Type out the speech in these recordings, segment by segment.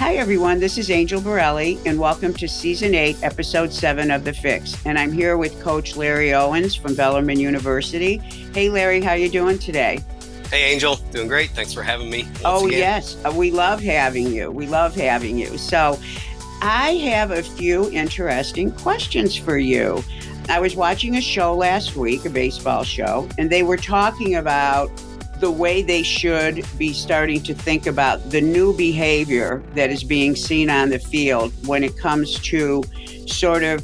Hi, everyone. This is Angel Borrelli, and welcome to Season 8, Episode 7 of The FIX. And I'm here with Coach Larry Owens from Bellarmine University. Hey, Larry, how you doing today? Hey, Angel. Doing great. Thanks for having me once again. Yes. We love having you. So I have a few interesting questions for you. I was watching a show last week, a baseball show, and they were talking about the way they should be starting to think about the new behavior that is being seen on the field when it comes to sort of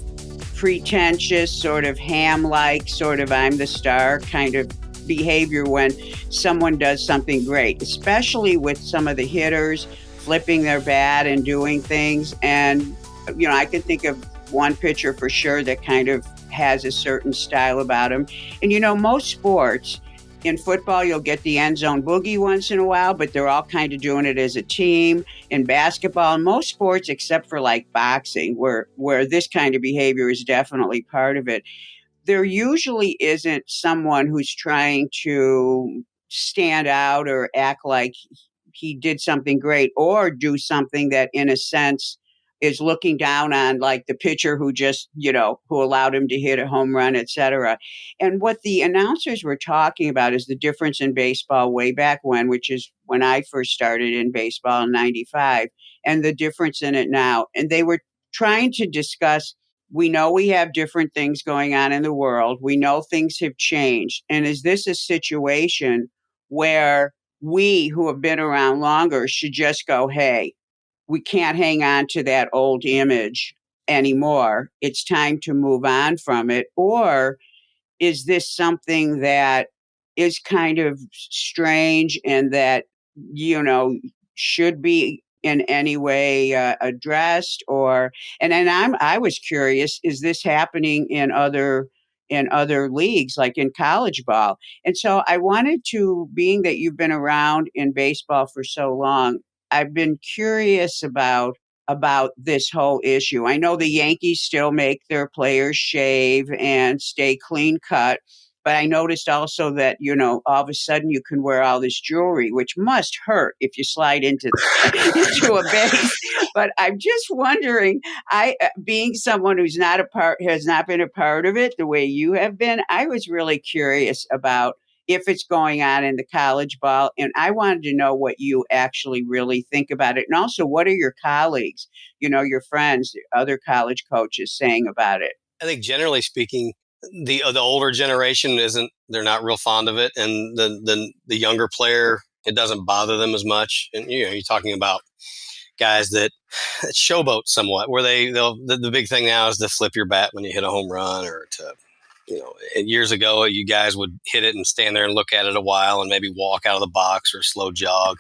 pretentious, sort of ham-like, sort of I'm the star kind of behavior when someone does something great, especially with some of the hitters flipping their bat and doing things. And, I can think of one pitcher for sure that kind of has a certain style about him. And, most sports, in football, you'll get the end zone boogie once in a while, but they're all kind of doing it as a team. In basketball, and most sports, except for like boxing, where this kind of behavior is definitely part of it, there usually isn't someone who's trying to stand out or act like he did something great or do something that, in a sense, is looking down on like the pitcher who just, who allowed him to hit a home run, et cetera. And what the announcers were talking about is the difference in baseball way back when, which is when I first started in baseball in 95, and the difference in it now. And they were trying to discuss, we know we have different things going on in the world. We know things have changed. And is this a situation where we who have been around longer should just go, hey, we can't hang on to that old image anymore. It's time to move on from it. Or is this something that is kind of strange and that, should be in any way addressed? And then I was curious, is this happening in other leagues, like in college ball? And so I wanted to, being that you've been around in baseball for so long, I've been curious about this whole issue. I know the Yankees still make their players shave and stay clean cut, but I noticed also that, all of a sudden you can wear all this jewelry, which must hurt if you slide into a base. But I'm just wondering, being someone who's has not been a part of it the way you have been, I was really curious about if it's going on in the college ball. And I wanted to know what you actually really think about it. And also, what are your colleagues, your friends, other college coaches saying about it? I think generally speaking, the older generation they're not real fond of it. And the younger player, it doesn't bother them as much. And, you're talking about guys that showboat somewhat, where the big thing now is to flip your bat when you hit a home run, or to, years ago, you guys would hit it and stand there and look at it a while and maybe walk out of the box or slow jog.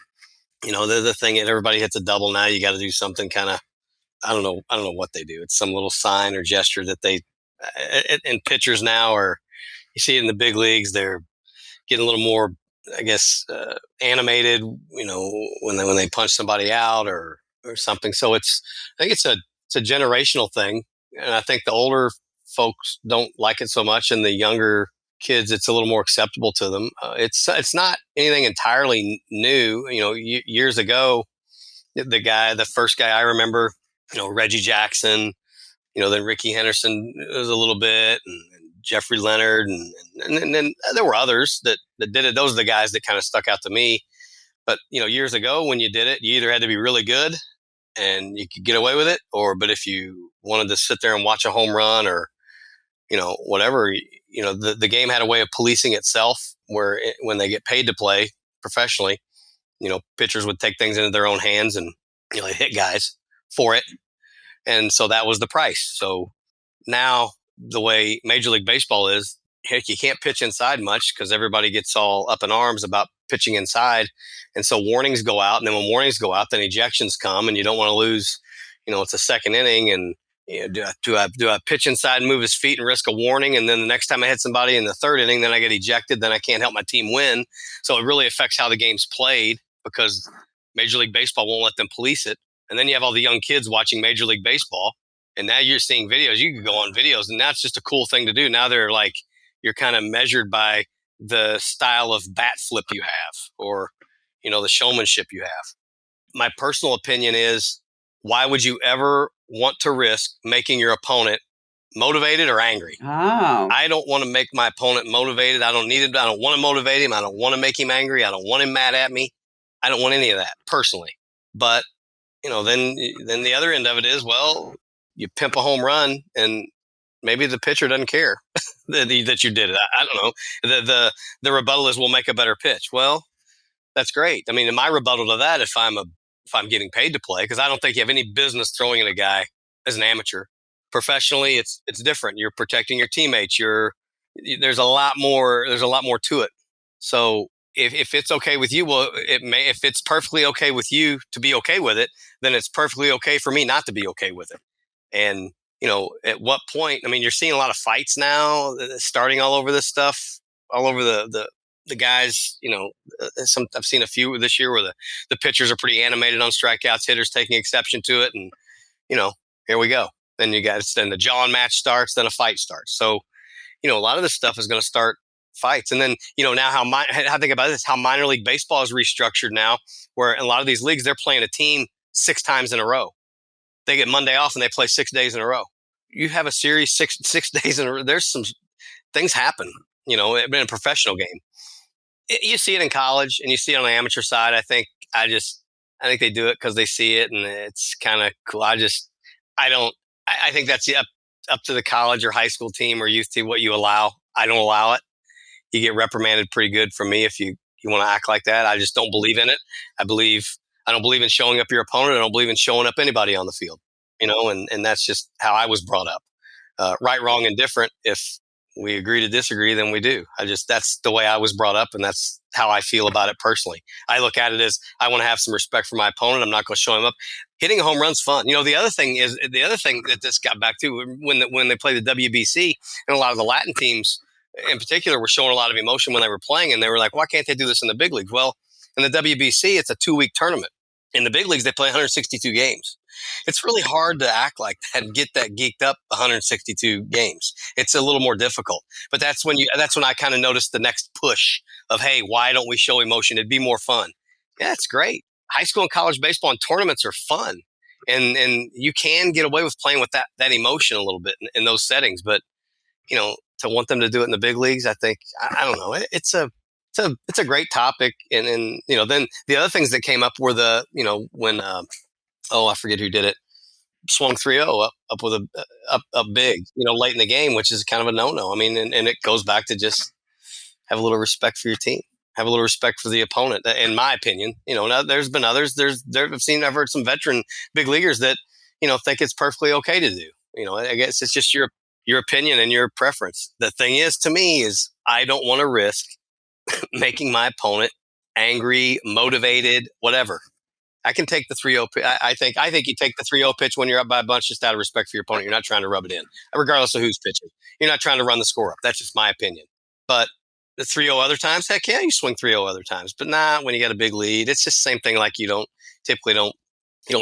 The thing that everybody hits a double now, you got to do something kind of, I don't know what they do. It's some little sign or gesture that they, and pitchers now you see it in the big leagues, they're getting a little more, I guess, animated, when they punch somebody out or something. So I think it's a generational thing. And I think the older folks don't like it so much, and the younger kids, it's a little more acceptable to them. It's not anything entirely new. Years ago, the first guy I remember, Reggie Jackson, then Ricky Henderson was a little bit, and Jeffrey Leonard, and then there were others that did it. Those are the guys that kind of stuck out to me. But, years ago when you did it, you either had to be really good and you could get away with it, but if you wanted to sit there and watch a home run or, whatever, the game had a way of policing itself, where when they get paid to play professionally, pitchers would take things into their own hands and, they hit guys for it. And so that was the price. So now the way Major League Baseball is, heck, you can't pitch inside much because everybody gets all up in arms about pitching inside. And so warnings go out. And then when warnings go out, then ejections come, and you don't want to lose, it's a second inning. And do I pitch inside and move his feet and risk a warning? And then the next time I hit somebody in the third inning, then I get ejected. Then I can't help my team win. So it really affects how the game's played, because Major League Baseball won't let them police it. And then you have all the young kids watching Major League Baseball, and now you're seeing videos. You can go on videos, and that's just a cool thing to do. Now they're like, you're kind of measured by the style of bat flip you have, or, the showmanship you have. My personal opinion is why would you ever want to risk making your opponent motivated or angry? Oh. I don't want to make my opponent motivated. I don't need him. I don't want to motivate him. I don't want to make him angry. I don't want him mad at me. I don't want any of that personally. But then the other end of it is, well, you pimp a home run and maybe the pitcher doesn't care that you did it. I don't know. The rebuttal is, we'll make a better pitch. Well, that's great. I mean, my rebuttal to that, if I'm getting paid to play, because I don't think you have any business throwing at a guy as an amateur. Professionally, it's different. You're protecting your teammates. There's a lot more to it. So if it's okay with you, well, if it's perfectly okay with you to be okay with it, then it's perfectly okay for me not to be okay with it. And at what point? I mean, you're seeing a lot of fights now, starting all over this stuff, all over the guys. I've seen a few this year where the pitchers are pretty animated on strikeouts, hitters taking exception to it, and here we go. Then then the jawing match starts, then a fight starts. So a lot of this stuff is going to start fights. And then now how I think about this, how minor league baseball is restructured now, where in a lot of these leagues they're playing a team 6 times in a row. They get Monday off and they play 6 days in a row. You have a series six days in a row. There's some things happen, in a professional game. You see it in college and you see it on the amateur side. I think they do it because they see it and it's kind of cool. I think that's up to the college or high school team or youth team what you allow. I don't allow it. You get reprimanded pretty good from me if you want to act like that. I just don't believe in it. I don't believe in showing up your opponent. I don't believe in showing up anybody on the field, and that's just how I was brought up. Right, wrong, and different. If we agree to disagree, then we do. That's the way I was brought up, and that's how I feel about it personally. I look at it as I want to have some respect for my opponent. I'm not going to show him up. Hitting a home run's fun. The other thing that this got back to when they play the WBC, and a lot of the Latin teams in particular were showing a lot of emotion when they were playing, and they were like, why can't they do this in the big leagues? Well, in the WBC, it's a 2-week tournament. In the big leagues, they play 162 games. It's really hard to act like that and get that geeked up 162 games. It's a little more difficult. But that's when I kind of noticed the next push of, hey, why don't we show emotion? It'd be more fun. Yeah, it's great. High school and college baseball and tournaments are fun. And you can get away with playing with that emotion a little bit in those settings. But, to want them to do it in the big leagues, I think, I don't know. It's a great topic. And then the other things that came up were when I forget who did it, swung 3-0 up with up big, late in the game, which is kind of a no-no. I mean, and it goes back to just have a little respect for your team, have a little respect for the opponent. In my opinion, now there's been others. I've heard some veteran big leaguers that think it's perfectly okay to do. I guess it's just your opinion and your preference. The thing is, to me, is I don't want to risk making my opponent angry, motivated, whatever. I can take the 3-0 pitch. I think you take the 3-0 pitch when you're up by a bunch just out of respect for your opponent. You're not trying to rub it in, regardless of who's pitching. You're not trying to run the score up. That's just my opinion. But the 3-0 other times, heck yeah, you swing 3-0 other times. But not when you got a big lead. It's just the same thing. Like you don't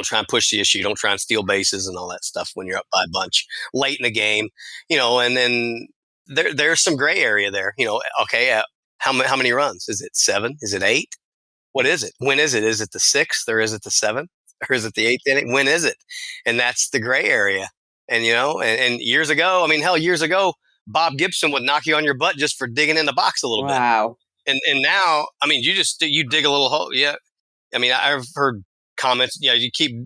try and push the issue. You don't try and steal bases and all that stuff when you're up by a bunch late in the game. And then there's some gray area there. Okay, how many runs? Is it 7? Is it 8? What is it? When is it? Is it the 6th or is it the 7th or is it the 8th inning? When is it? And that's the gray area. And, and years ago, years ago, Bob Gibson would knock you on your butt just for digging in the box a little bit. Wow. And now, you dig a little hole. Yeah. I've heard comments. Yeah.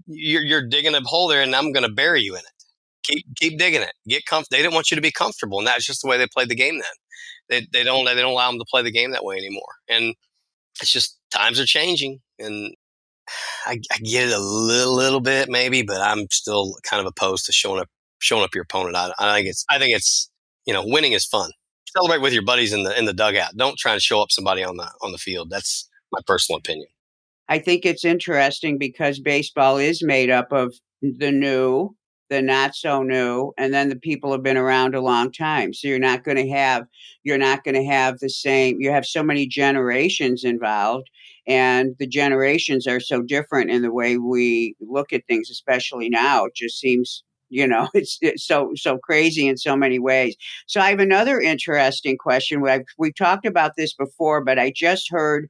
You're digging a hole there and I'm going to bury you in it. Keep digging it. Get comfortable. They didn't want you to be comfortable. And that's just the way they played the game then. They don't allow them to play the game that way anymore. And it's just times are changing, and I get it a little bit maybe, but I'm still kind of opposed to showing up your opponent. I think it's winning is fun. Celebrate with your buddies in the dugout. Don't try and show up somebody on the field. That's my personal opinion. I think it's interesting because baseball is made up of the new, the not so new, and then the people have been around a long time. So you're not going to have the same. You have so many generations involved, and the generations are so different in the way we look at things, especially now. It just seems, it's so crazy in so many ways. So I have another interesting question. We've talked about this before, but I just heard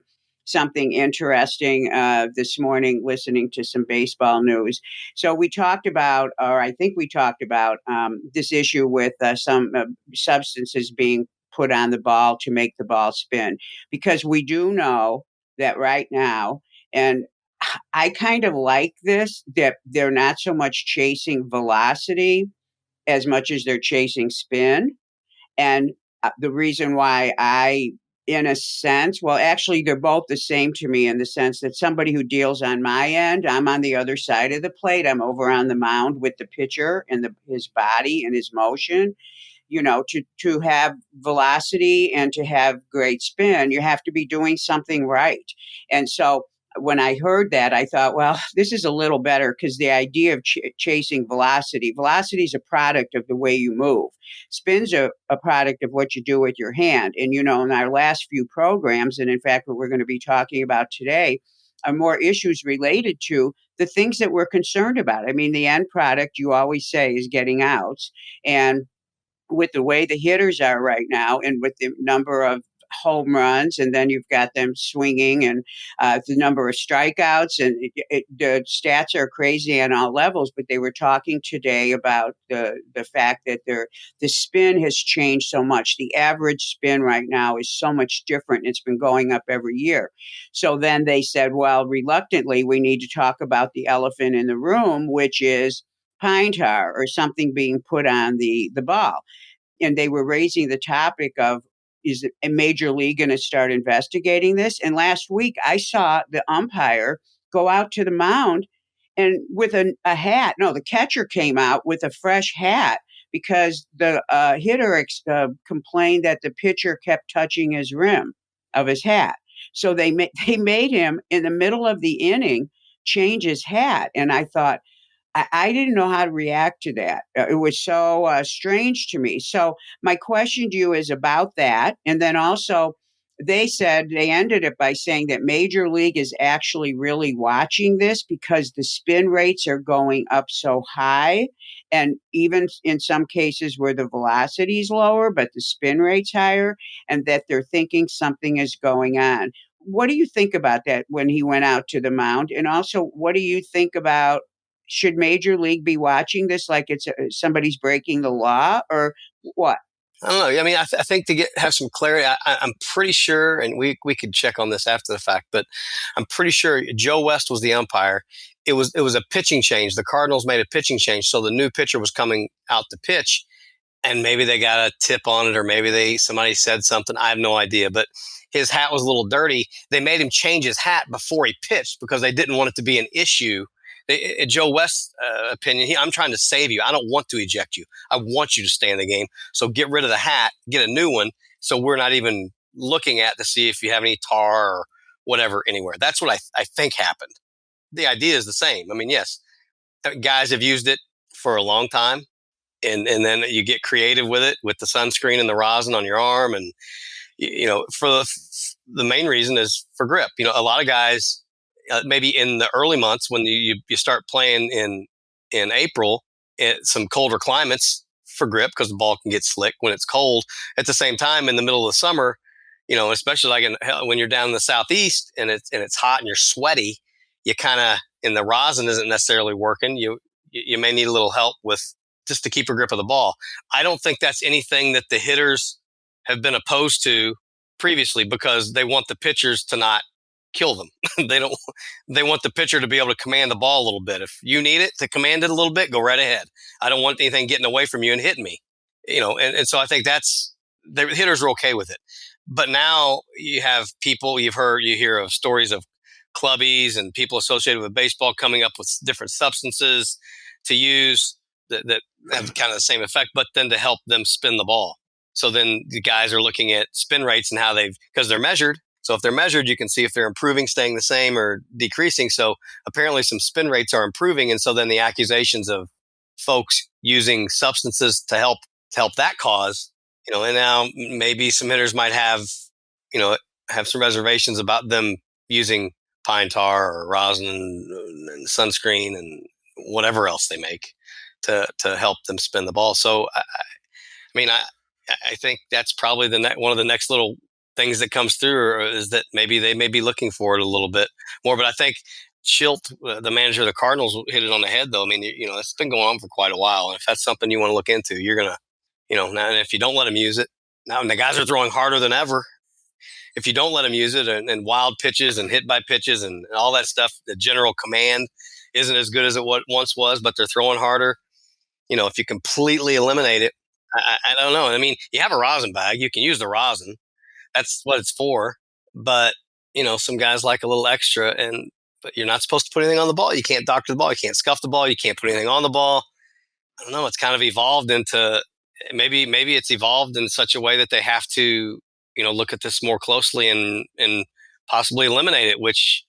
something interesting this morning listening to some baseball news. So we talked about, or I think we talked about this issue with some substances being put on the ball to make the ball spin, because we do know that right now, and I kind of like this, that they're not so much chasing velocity as much as they're chasing spin. And the reason why in a sense, well, actually, they're both the same to me in the sense that somebody who deals on my end, I'm on the other side of the plate. I'm over on the mound with the pitcher and his body and his motion. To have velocity and to have great spin, you have to be doing something right. And so when I heard that, I thought, well, this is a little better, because the idea of chasing velocity is a product of the way you move. Spin's a product of what you do with your hand. And, in our last few programs, and in fact, what we're going to be talking about today, are more issues related to the things that we're concerned about. I mean, the end product, you always say, is getting outs. And with the way the hitters are right now, and with the number of home runs, and then you've got them swinging, and the number of strikeouts, and the stats are crazy on all levels. But they were talking today about the fact that the spin has changed so much. The average spin right now is so much different. It's been going up every year. So then they said, well, reluctantly, we need to talk about the elephant in the room, which is pine tar or something being put on the ball. And they were raising the topic of, is a major league going to start investigating this? And last week I saw the umpire go out to the mound and with a hat. No, the catcher came out with a fresh hat because the hitter complained that the pitcher kept touching his rim of his hat. So they made him, in the middle of the inning, change his hat. And I thought, I didn't know how to react to that. It was so strange to me. So my question to you is about that. And then also, they ended it by saying that Major League is actually really watching this because the spin rates are going up so high. And even in some cases where the velocity is lower, but the spin rate's higher, and that they're thinking something is going on. What do you think about that when he went out to the mound? And also, what do you think about, should Major League be watching this like it's somebody's breaking the law, or what? I don't know. I mean, I think to have some clarity, I'm pretty sure, and we could check on this after the fact, but I'm pretty sure Joe West was the umpire. It was a pitching change. The Cardinals made a pitching change, so the new pitcher was coming out to pitch, and maybe they got a tip on it, or maybe somebody said something. I have no idea, but his hat was a little dirty. They made him change his hat before he pitched because they didn't want it to be an issue. Joe West's opinion, I'm trying to save you. I don't want to eject you. I want you to stay in the game. So get rid of the hat, get a new one, so we're not even looking at to see if you have any tar or whatever anywhere. That's what I think happened. The idea is the same. I mean, yes, guys have used it for a long time, and then you get creative with it, with the sunscreen and the rosin on your arm, and for the main reason is for grip. A lot of guys, maybe in the early months when you start playing in April, some colder climates, for grip, because the ball can get slick when it's cold. At the same time, in the middle of the summer, especially like when you're down in the southeast and it's hot and you're sweaty, you kind of, and the rosin isn't necessarily working. You may need a little help with just to keep a grip of the ball. I don't think that's anything that the hitters have been opposed to previously, because they want the pitchers to not kill them. They want the pitcher to be able to command the ball a little bit. If you need it to command it a little bit, go right ahead. I don't want anything getting away from you and hitting me. And so I think the hitters are okay with it. But now you have people, you hear of stories of clubbies and people associated with baseball coming up with different substances to use that have kind of the same effect, but then to help them spin the ball. So then the guys are looking at spin rates and how because they're measured. So if they're measured, you can see if they're improving, staying the same, or decreasing. So apparently some spin rates are improving. And so then the accusations of folks using substances to help that cause, and now maybe some hitters might have some reservations about them using pine tar or rosin and sunscreen and whatever else they make to help them spin the ball. So, I think that's probably one of the next little things that comes through is that maybe they may be looking for it a little bit more. But I think Schilt, the manager of the Cardinals, hit it on the head, though. I mean, it's been going on for quite a while. And if that's something you want to look into, you're going to, now, and if you don't let them use it, now and the guys are throwing harder than ever. If you don't let them use it and wild pitches and hit by pitches and all that stuff, the general command isn't as good as it once was, but they're throwing harder. If you completely eliminate it, I don't know. I mean, you have a rosin bag. You can use the rosin. That's what it's for. But, some guys like a little extra, but you're not supposed to put anything on the ball. You can't doctor the ball. You can't scuff the ball. You can't put anything on the ball. I don't know. It's kind of evolved into maybe it's evolved in such a way that they have to, look at this more closely and possibly eliminate it, which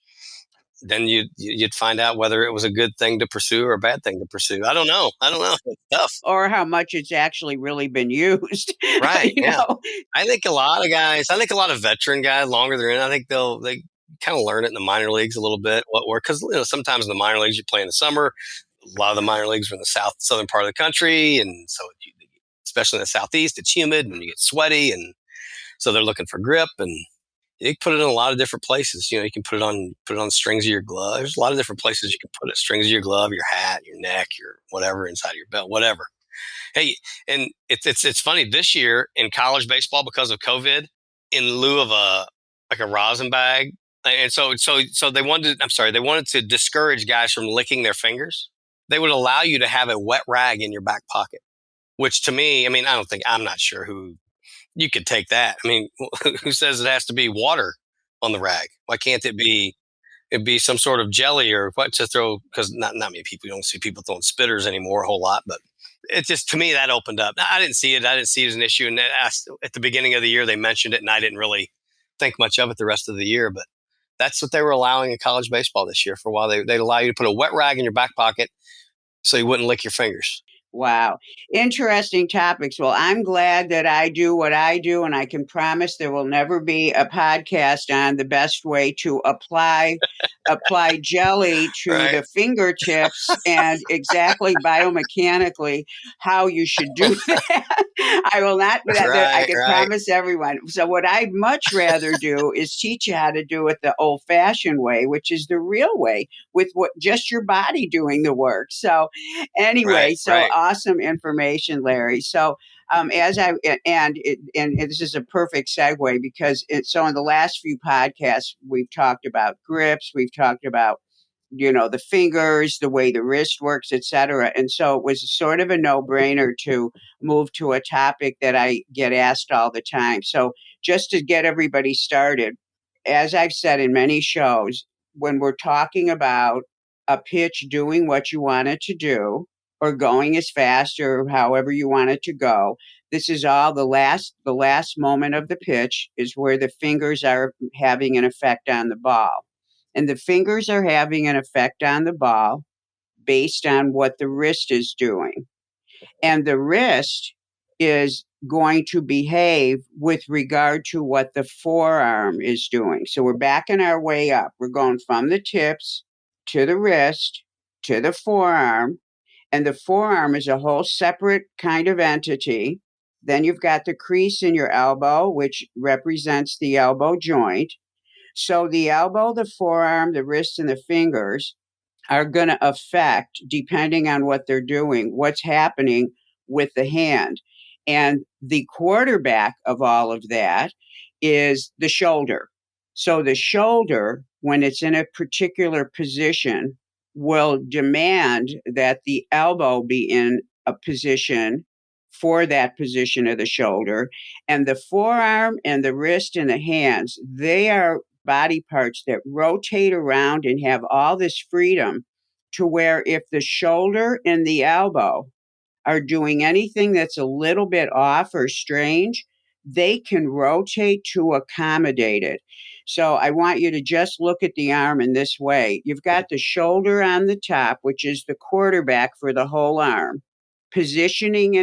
then you'd find out whether it was a good thing to pursue or a bad thing to pursue. I don't know. It's tough. Or how much it's actually really been used. Right. Yeah. I think a lot of veteran guys, longer they're in, I think they kind of learn it in the minor leagues a little bit. Because sometimes in the minor leagues you play in the summer. A lot of the minor leagues are in the southern part of the country, and so especially in the southeast, it's humid and you get sweaty, and so they're looking for grip. And you can put it in a lot of different places. You can put it on the strings of your glove. There's a lot of different places you can put it: strings of your glove, your hat, your neck, your whatever, inside of your belt, whatever. Hey, and it's funny this year in college baseball, because of COVID, in lieu of a rosin bag, and so they wanted to discourage guys from licking their fingers. They would allow you to have a wet rag in your back pocket, which to me, I mean, I'm not sure who you could take that. I mean, who says it has to be water on the rag? Why can't it be some sort of jelly or what to throw? Because not many people, you don't see people throwing spitters anymore a whole lot, but it just, to me, that opened up. I didn't see it as an issue. And at the beginning of the year, they mentioned it, and I didn't really think much of it the rest of the year. But that's what they were allowing in college baseball this year. For a while, they'd allow you to put a wet rag in your back pocket so you wouldn't lick your fingers. Wow. Interesting topics. Well, I'm glad that I do what I do, and I can promise there will never be a podcast on the best way to apply jelly to Right. the fingertips and exactly biomechanically how you should do that. I will not do that. I can promise everyone. So what I'd much rather do is teach you how to do it the old-fashioned way, which is the real way, with just your body doing the work. So anyway, awesome information, Larry. So and this is a perfect segue, because so in the last few podcasts we've talked about grips, we've talked about the fingers, the way the wrist works, etc. And so it was sort of a no-brainer to move to a topic that I get asked all the time. So just to get everybody started, as I've said in many shows, when we're talking about a pitch doing what you want it to do, or going as fast or however you want it to go, this is all the last moment of the pitch is where the fingers are having an effect on the ball. And the fingers are having an effect on the ball based on what the wrist is doing. And the wrist is going to behave with regard to what the forearm is doing. So we're backing our way up. We're going from the tips to the wrist to the forearm. And the forearm is a whole separate kind of entity. Then you've got the crease in your elbow, which represents the elbow joint. So the elbow, the forearm, the wrist, and the fingers are going to affect, depending on what they're doing, what's happening with the hand. And the quarterback of all of that is the shoulder. So the shoulder, when it's in a particular position, will demand that the elbow be in a position for that position of the shoulder. And the forearm and the wrist and the hands, they are body parts that rotate around and have all this freedom, to where if the shoulder and the elbow are doing anything that's a little bit off or strange, they can rotate to accommodate it. So I want you to just look at the arm in this way. You've got the shoulder on the top, which is the quarterback for the whole arm, positioning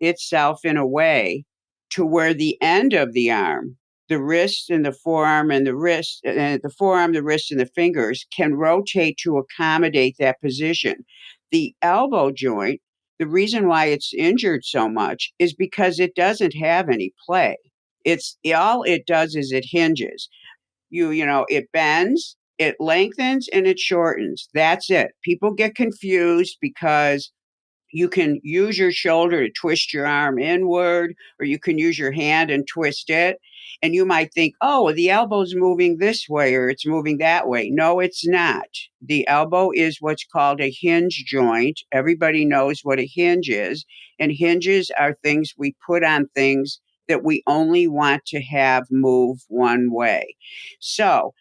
itself in a way to where the end of the arm, the wrist and the forearm and the wrist, the forearm, the wrist, and the fingers can rotate to accommodate that position. The elbow joint, the reason why it's injured so much is because it doesn't have any play. It's all it does is it hinges. It bends, it lengthens, and it shortens. That's it. People get confused because you can use your shoulder to twist your arm inward, or you can use your hand and twist it. And you might think, oh, the elbow's moving this way or it's moving that way. No, it's not. The elbow is what's called a hinge joint. Everybody knows what a hinge is. And hinges are things we put on things that we only want to have move one way. So,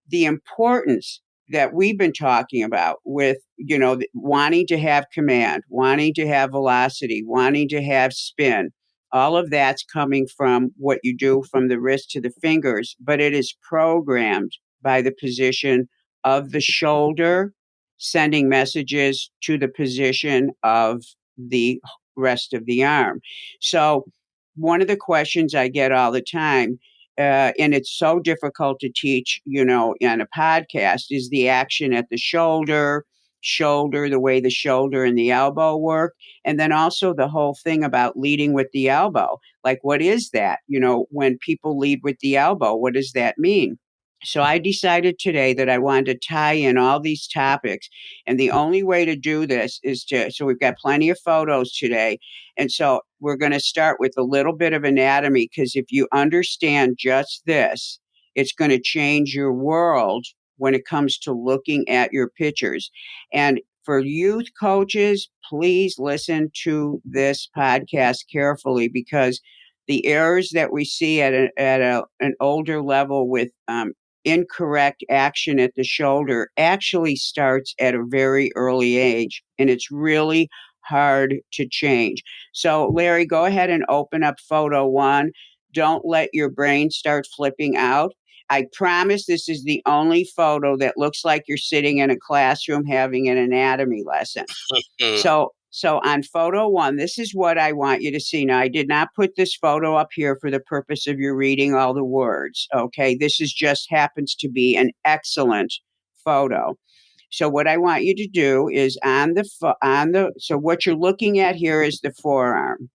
the importance that we've been talking about with, wanting to have command, wanting to have velocity, wanting to have spin, all of that's coming from what you do from the wrist to the fingers, but it is programmed by the position of the shoulder, sending messages to the position of the rest of the arm. So, one of the questions I get all the time, and it's so difficult to teach, on a podcast, is the action at the shoulder, the way the shoulder and the elbow work. And then also the whole thing about leading with the elbow. Like, what is that? When people lead with the elbow, what does that mean? So I decided today that I wanted to tie in all these topics. And the only way to do this is so we've got plenty of photos today. And so we're going to start with a little bit of anatomy, because if you understand just this, it's going to change your world when it comes to looking at your pictures. And for youth coaches, please listen to this podcast carefully, because the errors that we see at an older level with incorrect action at the shoulder actually starts at a very early age, and it's really hard to change. So, Larry, go ahead and open up photo one. Don't let your brain start flipping out. I promise this is the only photo that looks like you're sitting in a classroom having an anatomy lesson. So on photo one, this is what I want you to see. Now, I did not put this photo up here for the purpose of you reading all the words. Okay, this is just happens to be an excellent photo. So what I want you to do is so what you're looking at here is the forearm.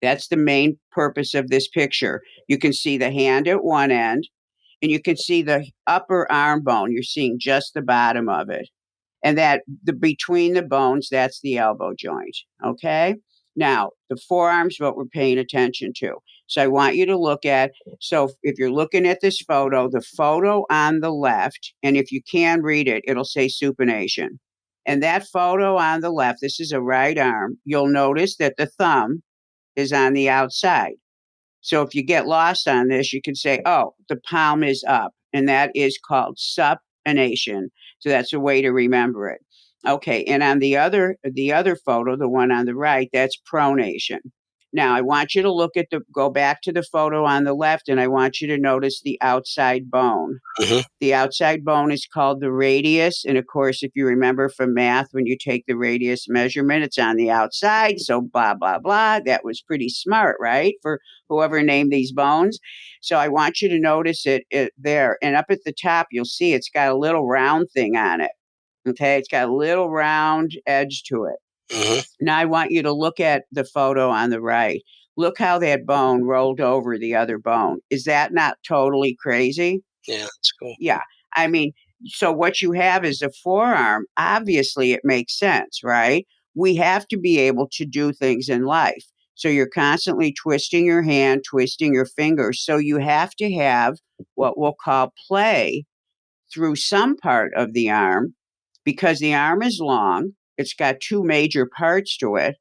That's the main purpose of this picture. You can see the hand at one end, and you can see the upper arm bone. You're seeing just the bottom of it. And that the between the bones, that's the elbow joint. Okay. Now, the forearm's what we're paying attention to. So I want you to look at, so if you're looking at this photo, the photo on the left, and if you can read it, it'll say supination. And that photo on the left, this is a right arm, you'll notice that the thumb is on the outside. So if you get lost on this, you can say, oh, the palm is up, and that is called supination. So that's a way to remember it. Okay, and on the other photo, the one on the right, that's pronation. Now I want you to go back to the photo on the left, and I want you to notice the outside bone. Mm-hmm. The outside bone is called the radius. And of course, if you remember from math, when you take the radius measurement, it's on the outside. So blah, blah, blah. That was pretty smart, right? For whoever named these bones. So I want you to notice it there. And up at the top, you'll see it's got a little round thing on it. Okay. It's got a little round edge to it. Mm-hmm. Now I want you to look at the photo on the right. Look how that bone rolled over the other bone. Is that not totally crazy? Yeah, that's cool. Yeah. I mean, so what you have is a forearm. Obviously, it makes sense, right? We have to be able to do things in life. So you're constantly twisting your hand, twisting your fingers. So you have to have what we'll call play through some part of the arm, because the arm is long. It's got two major parts to it.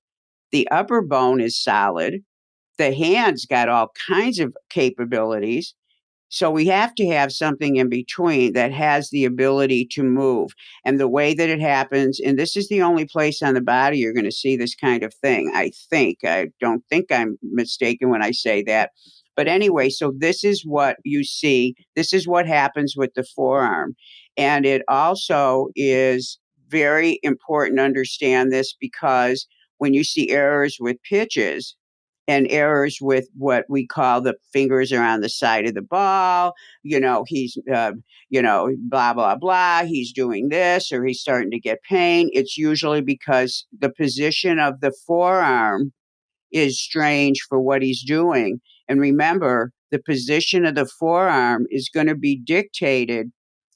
The upper bone is solid. The hand's got all kinds of capabilities. So we have to have something in between that has the ability to move. And the way that it happens, and this is the only place on the body you're going to see this kind of thing, I think. I don't think I'm mistaken when I say that. But anyway, so this is what you see. This is what happens with the forearm. And it also is very important to understand this, because when you see errors with pitches, and errors with what we call the fingers are on the side of the ball. He's, blah, blah, blah. He's doing this, or he's starting to get pain. It's usually because the position of the forearm is strange for what he's doing. And remember, the position of the forearm is going to be dictated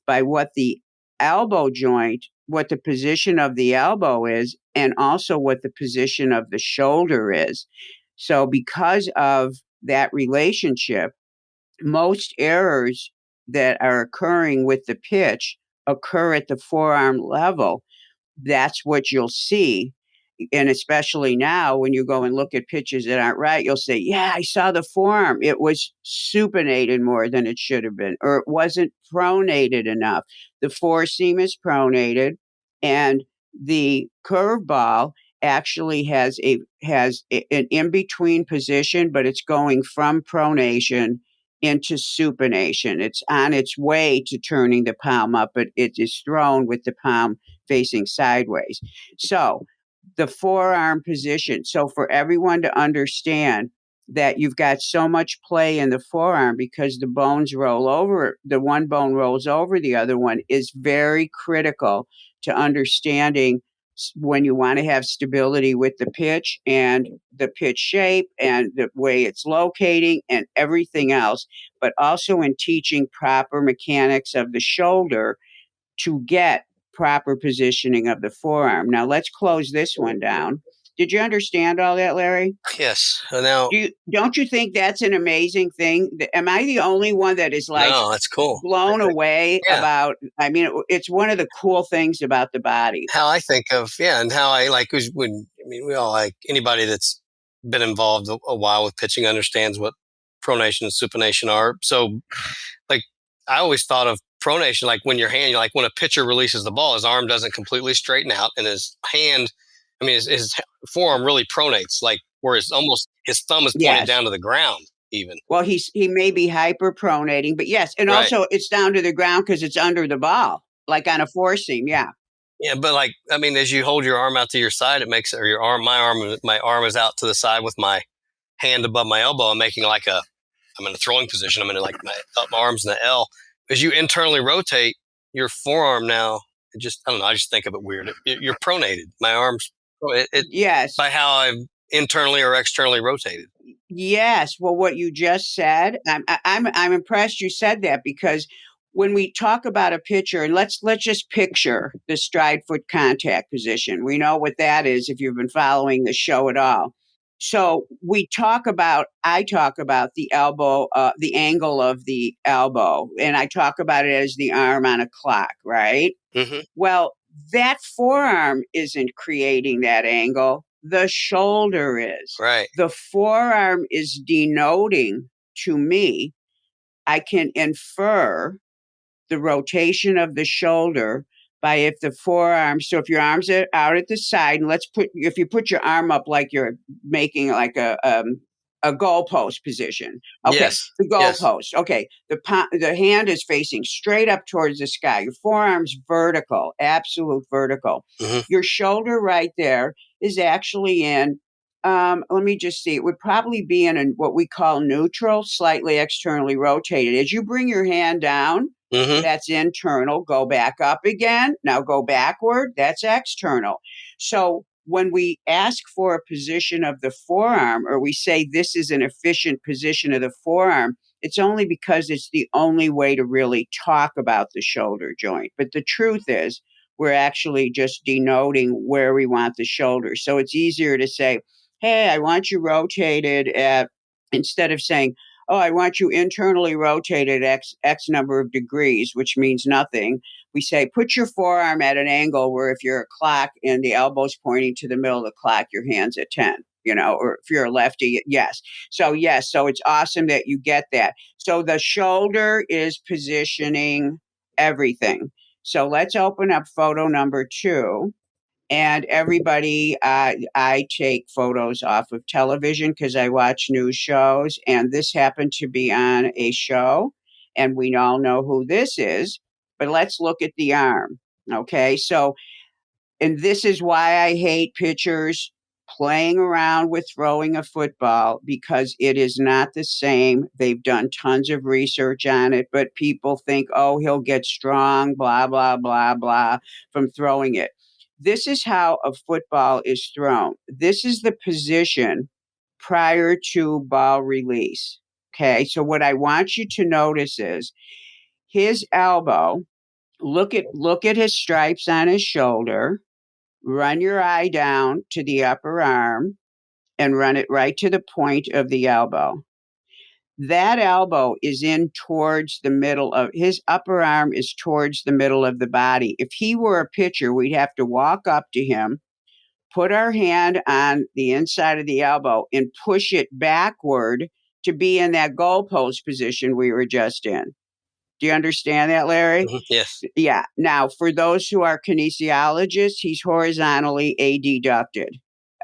by what the elbow joint, what the position of the elbow is, and also what the position of the shoulder is. So because of that relationship, most errors that are occurring with the pitch occur at the forearm level. That's what you'll see. And especially now, when you go and look at pitches that aren't right, you'll say, yeah, I saw the forearm. It was supinated more than it should have been, or it wasn't pronated enough. The four seam is pronated, and the curveball actually has an in-between position, but it's going from pronation into supination. It's on its way to turning the palm up, but it is thrown with the palm facing sideways. So the forearm position. So for everyone to understand that you've got so much play in the forearm because the bones roll over, the one bone rolls over the other one, is very critical to understanding when you want to have stability with the pitch and the pitch shape and the way it's locating and everything else, but also in teaching proper mechanics of the shoulder to get proper positioning of the forearm. Now let's close this one down. Did you understand all that, Larry? Yes. Now, Don't you think that's an amazing thing? Am I the only one that is like no, that's cool. blown away Yeah. about? I mean, it's one of the cool things about the body. How I think of, and how I like when I mean, we all, like anybody that's been involved a while with pitching understands what pronation and supination are. So, like, I always thought of pronation like when your hand, like when a pitcher releases the ball, his arm doesn't completely straighten out, and his hand, I mean, his forearm really pronates, like where his thumb is pointed down to the ground, even. Well, he may be hyperpronating, but yes, and also it's down to the ground because it's under the ball, like on a four seam. Yeah. Yeah, but like, I mean, as you hold your arm out to your side, it makes, or your arm, my arm is out to the side with my hand above my elbow. I'm making like I'm in a throwing position. I'm in like my arms in the L. As you internally rotate your forearm now, I don't know. I just think of it weird. You're pronated. My arms, yes, by how I've internally or externally rotated. Yes. Well, what you just said, I'm impressed you said that, because when we talk about a pitcher, and let's just picture the stride foot contact position. We know what that is if you've been following the show at all. So I talk about the elbow, the angle of the elbow, and I talk about it as the arm on a clock, right? Mm-hmm. Well, that forearm isn't creating that angle. The shoulder is. Right. The forearm is denoting to me, I can infer the rotation of the shoulder by if the forearm, so if your arms are out at the side, and if you put your arm up like you're making like a goalpost position. Okay, yes. The goalpost. Yes. Okay, the hand is facing straight up towards the sky. Your forearm's vertical, absolute vertical. Mm-hmm. Your shoulder right there is actually in, let me just see, it would probably be in what we call neutral, slightly externally rotated. As you bring your hand down, mm-hmm. That's internal. Go back up again. Now go backward. That's external. So when we ask for a position of the forearm, or we say this is an efficient position of the forearm, it's only because it's the only way to really talk about the shoulder joint. But the truth is, we're actually just denoting where we want the shoulder. So it's easier to say, hey, I want you rotated at, instead of saying, oh, I want you internally rotated X number of degrees, which means nothing. We say, put your forearm at an angle where if you're a clock and the elbow's pointing to the middle of the clock, your hand's at 10, or if you're a lefty, yes. So it's awesome that you get that. So the shoulder is positioning everything. So let's open up photo number 2. And everybody, I take photos off of television because I watch news shows. And this happened to be on a show. And we all know who this is. But let's look at the arm. Okay. So, and this is why I hate pitchers playing around with throwing a football, because it is not the same. They've done tons of research on it, but people think, oh, he'll get strong, blah, blah, blah, blah, from throwing it. This is how a football is thrown. This is the position prior to ball release. Okay, so what I want you to notice is his elbow. Look at his stripes on his shoulder. Run your eye down to the upper arm and run it right to the point of the elbow. That elbow is in towards the middle of his upper arm is towards the middle of the body. If he were a pitcher, we'd have to walk up to him, put our hand on the inside of the elbow and push it backward to be in that goalpost position we were just in. Do you understand that, Larry? Yes. Yeah. Now, for those who are kinesiologists, he's horizontally adducted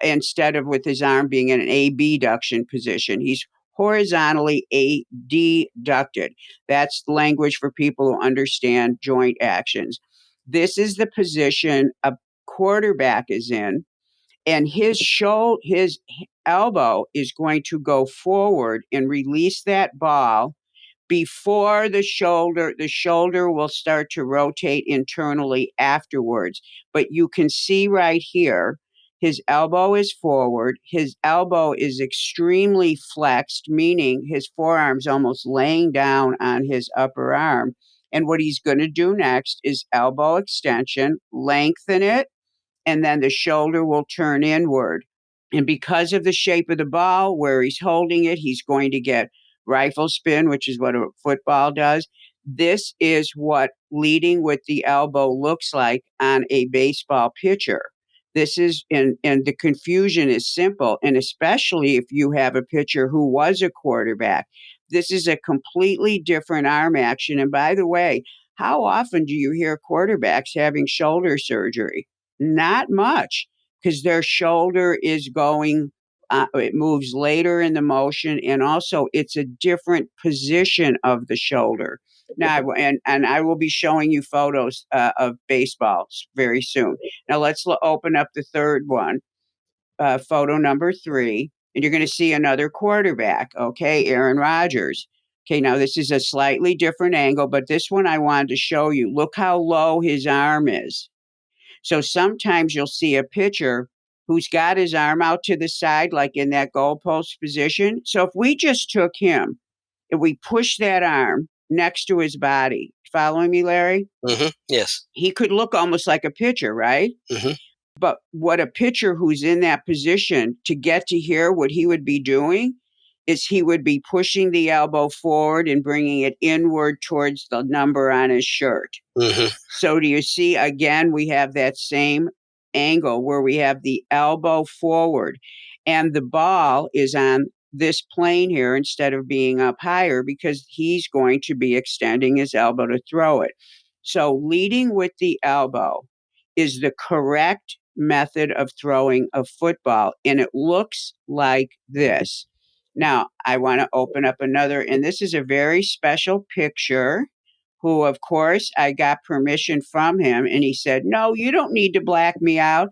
instead of with his arm being in an abduction position. He's horizontally adducted. That's language for people who understand joint actions. This is the position a quarterback is in, and his elbow is going to go forward and release that ball before the shoulder will start to rotate internally afterwards. But you can see right here, his elbow is forward. His elbow is extremely flexed, meaning his forearm's almost laying down on his upper arm. And what he's going to do next is elbow extension, lengthen it, and then the shoulder will turn inward. And because of the shape of the ball, where he's holding it, he's going to get rifle spin, which is what a football does. This is what leading with the elbow looks like on a baseball pitcher. This is, and the confusion is simple, and especially if you have a pitcher who was a quarterback. This is a completely different arm action. And by the way, how often do you hear quarterbacks having shoulder surgery? Not much, because their shoulder is going, it moves later in the motion, and also it's a different position of the shoulder. Now, and I will be showing you photos of baseballs very soon. Now, let's open up the third one, photo number 3, and you're going to see another quarterback, okay, Aaron Rodgers. Okay, now this is a slightly different angle, but this one I wanted to show you. Look how low his arm is. So sometimes you'll see a pitcher who's got his arm out to the side, like in that goalpost position. So if we just took him and we pushed that arm next to his body, following me, Larry? Yes. He could look almost like a pitcher, right? But what a pitcher who's in that position, to get to here, what he would be doing is he would be pushing the elbow forward and bringing it inward towards the number on his shirt. So do you see, again, we have that same angle where we have the elbow forward and the ball is on this plane here instead of being up higher because he's going to be extending his elbow to throw it. So leading with the elbow is the correct method of throwing a football, and it looks like this. Now, I want to open up another, and this is a very special picture, who, of course, I got permission from him, and he said, no, you don't need to black me out.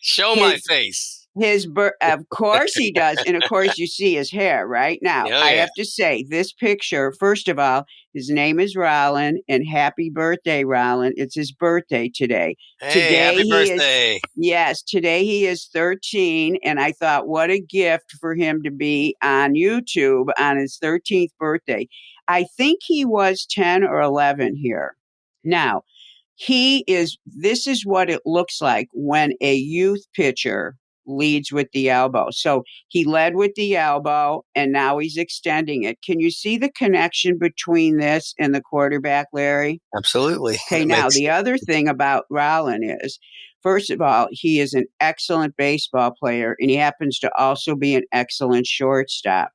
Show my face. Of course he does. And of course you see his hair right now. I have to say this picture, first of all, his name is Rollin, and happy birthday, Rollin. It's his birthday today. Hey, happy birthday. Yes, today he is 13. And I thought, what a gift for him to be on YouTube on his 13th birthday. I think he was 10 or 11 here. Now, this is what it looks like when a youth pitcher leads with the elbow. So he led with the elbow and now he's extending it. Can you see the connection between this and the quarterback, Larry? Absolutely. Okay, now the other thing about Rollin is, first of all, he is an excellent baseball player and he happens to also be an excellent shortstop.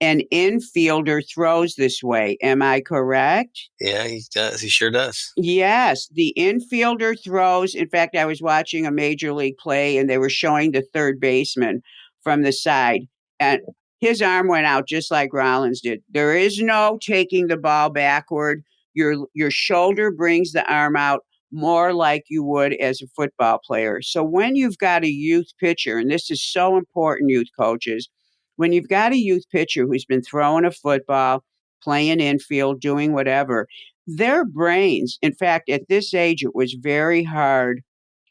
An infielder throws this way. Am I correct? Yeah, he does. He sure does. Yes, the infielder throws. In fact, I was watching a major league play and they were showing the third baseman from the side, and his arm went out just like Rollins did. There is no taking the ball backward. Your shoulder brings the arm out more like you would as a football player. So when you've got a youth pitcher, and this is so important, youth coaches, when you've got a youth pitcher who's been throwing a football, playing infield, doing whatever, their brains, in fact, at this age, it was very hard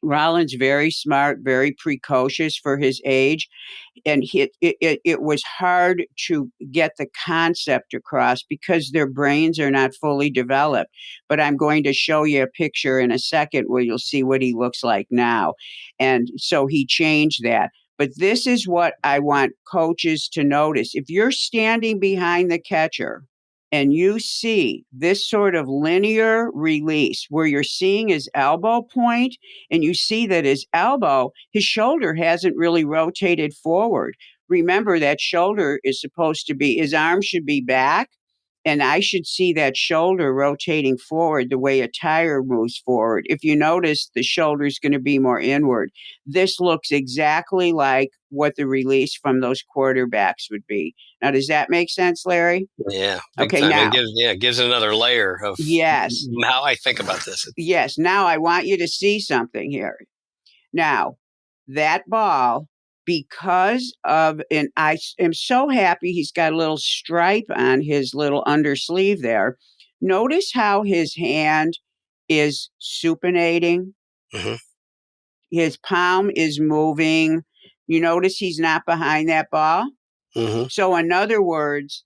Rollins very smart, very precocious for his age, and it was hard to get the concept across because their brains are not fully developed. But I'm going to show you a picture in a second where you'll see what he looks like now. And so he changed that. But this is what I want coaches to notice. If you're standing behind the catcher and you see this sort of linear release where you're seeing his elbow point, and you see that his shoulder hasn't really rotated forward. Remember, that shoulder is supposed to be, his arm should be back, and I should see that shoulder rotating forward the way a tire moves forward. If you notice, the shoulder is going to be more inward. This looks exactly like what the release from those quarterbacks would be. Now, does that make sense, Larry? Yeah, big Okay, time. now, It gives it another layer of yes, how I think about this. yes. Now I want you to see something here. Now, that ball, because of, and I am so happy he's got a little stripe on his little undersleeve there. Notice how his hand is supinating. Mm-hmm. His palm is moving. You notice he's not behind that ball. Mm-hmm. So, in other words,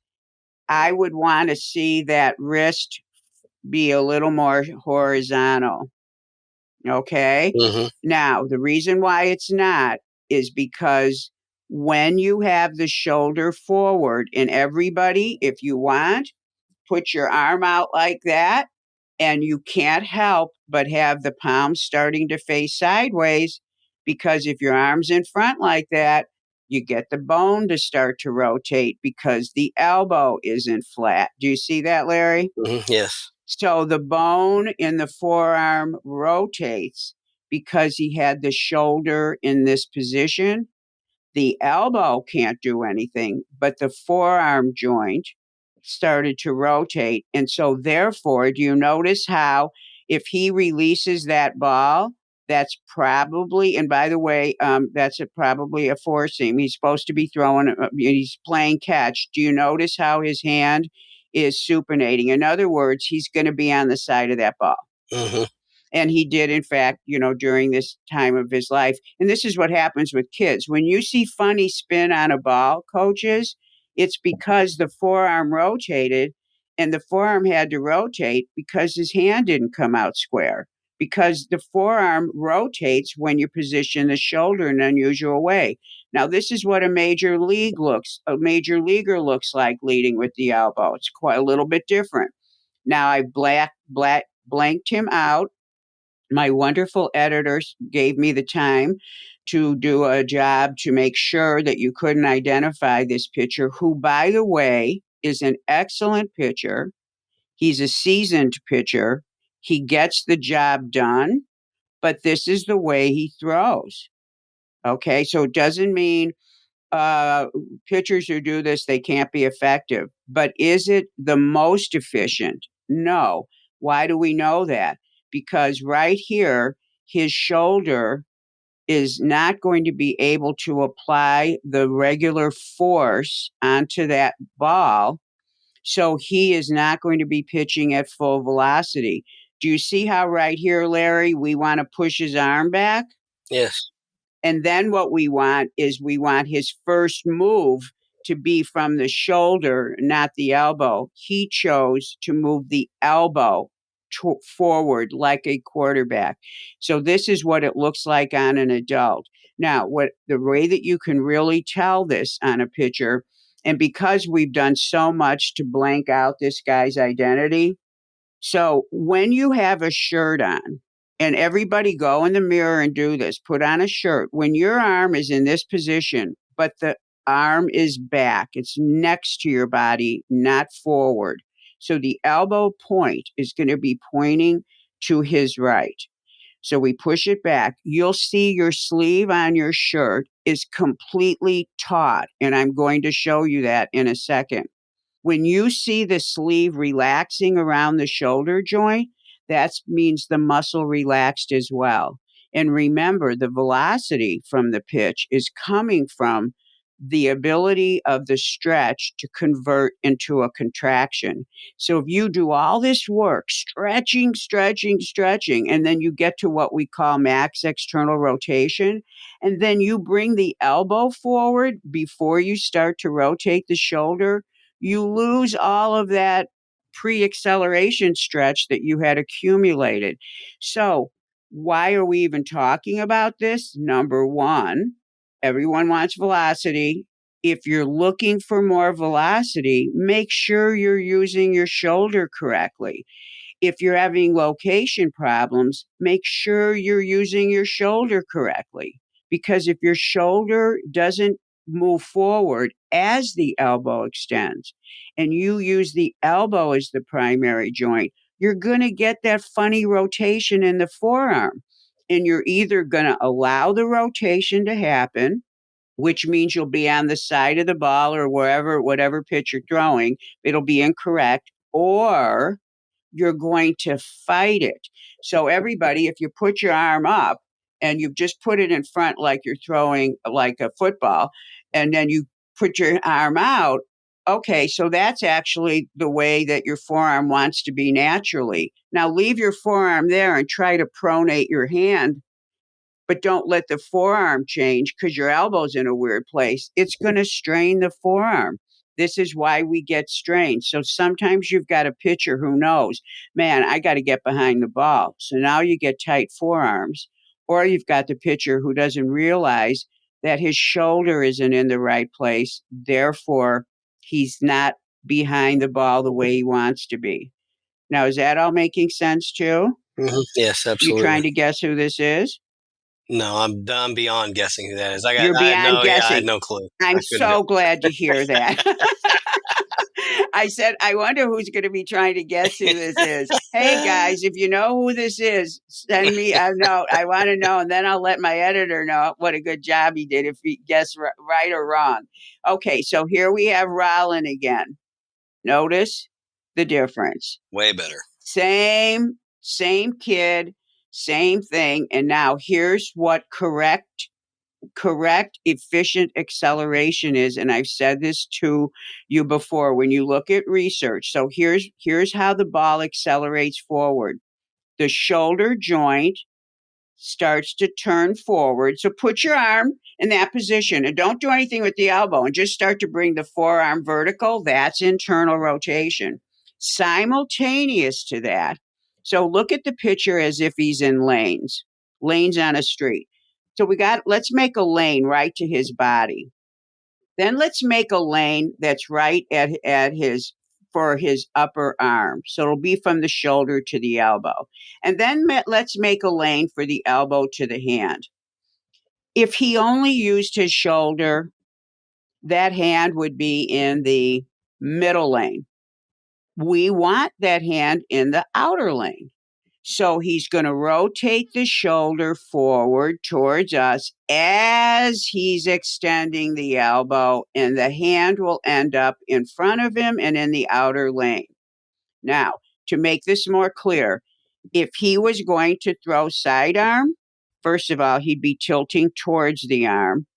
I would want to see that wrist be a little more horizontal. Okay. Mm-hmm. Now, the reason why it's not is because when you have the shoulder forward, and everybody, if you want, put your arm out like that, and you can't help but have the palm starting to face sideways, because if your arm's in front like that, you get the bone to start to rotate because the elbow isn't flat. Do you see that, Larry? Mm-hmm. Yes. So the bone in the forearm rotates because he had the shoulder in this position. The elbow can't do anything, but the forearm joint started to rotate. And so, therefore, do you notice how if he releases that ball, that's probably, and by the way, probably a four seam. He's supposed to be throwing, he's playing catch. Do you notice how his hand is supinating? In other words, he's going to be on the side of that ball. Mm-hmm. And he did, in fact, during this time of his life. And this is what happens with kids. When you see funny spin on a ball, coaches, it's because the forearm rotated, and the forearm had to rotate because his hand didn't come out square. Because the forearm rotates when you position the shoulder in an unusual way. Now, this is what a major leaguer looks like leading with the elbow. It's quite a little bit different. Now, I blanked him out. My wonderful editors gave me the time to do a job to make sure that you couldn't identify this pitcher, who, by the way, is an excellent pitcher. He's a seasoned pitcher. He gets the job done, but this is the way he throws. Okay, so it doesn't mean pitchers who do this, they can't be effective. But is it the most efficient? No. Why do we know that? Because right here, his shoulder is not going to be able to apply the regular force onto that ball. So he is not going to be pitching at full velocity. Do you see how right here, Larry, we want to push his arm back? Yes. And then what we want is we want his first move to be from the shoulder, not the elbow. He chose to move the elbow forward like a quarterback. So this is what it looks like on an adult. Now, the way that you can really tell this on a pitcher, and because we've done so much to blank out this guy's identity, so when you have a shirt on, and everybody go in the mirror and do this, put on a shirt. When your arm is in this position, but the arm is back, it's next to your body, not forward. So the elbow point is going to be pointing to his right. So we push it back. You'll see your sleeve on your shirt is completely taut. And I'm going to show you that in a second. When you see the sleeve relaxing around the shoulder joint, that means the muscle relaxed as well. And remember, the velocity from the pitch is coming from the ability of the stretch to convert into a contraction. So if you do all this work, stretching, and then you get to what we call max external rotation, and then you bring the elbow forward before you start to rotate the shoulder, you lose all of that pre-acceleration stretch that you had accumulated. So why are we even talking about this? Number one, everyone wants velocity. If you're looking for more velocity, make sure you're using your shoulder correctly. If you're having location problems, make sure you're using your shoulder correctly. Because if your shoulder doesn't move forward as the elbow extends, and you use the elbow as the primary joint, you're going to get that funny rotation in the forearm. And you're either going to allow the rotation to happen, which means you'll be on the side of the ball or wherever, whatever pitch you're throwing, it'll be incorrect, or you're going to fight it. So everybody, if you put your arm up and you just put it in front like you're throwing like a football, and then you put your arm out, okay, so that's actually the way that your forearm wants to be naturally. Now leave your forearm there and try to pronate your hand, but don't let the forearm change because your elbow's in a weird place. It's going to strain the forearm. This is why we get strained. So sometimes you've got a pitcher who knows, man, I got to get behind the ball. So now you get tight forearms. Or you've got the pitcher who doesn't realize that his shoulder isn't in the right place. Therefore, he's not behind the ball the way he wants to be. Now, is that all making sense too? Mm-hmm. Yes, absolutely. You trying to guess who this is? No, I'm beyond guessing who that is. You're beyond guessing. I had no clue. I'm so glad to hear that. I said, I wonder who's going to be trying to guess who this is. Hey, guys, if you know who this is, send me a note. I want to know, and then I'll let my editor know what a good job he did if he guessed right or wrong. Okay, so here we have Rollin again. Notice the difference. Way better. Same kid, same thing. And now here's what correct efficient acceleration is. And I've said this to you before when you look at research. So here's how the ball accelerates forward. The shoulder joint starts to turn forward. So put your arm in that position and don't do anything with the elbow and just start to bring the forearm vertical. That's internal rotation. Simultaneous to that. So look at the pitcher as if he's in lanes on a street. So let's make a lane right to his body. Then let's make a lane that's right for his upper arm. So it'll be from the shoulder to the elbow. And then let's make a lane for the elbow to the hand. If he only used his shoulder, that hand would be in the middle lane. We want that hand in the outer lane. So he's going to rotate the shoulder forward towards us as he's extending the elbow, and the hand will end up in front of him and in the outer lane. Now, to make this more clear, if he was going to throw sidearm, first of all, he'd be tilting towards the arm.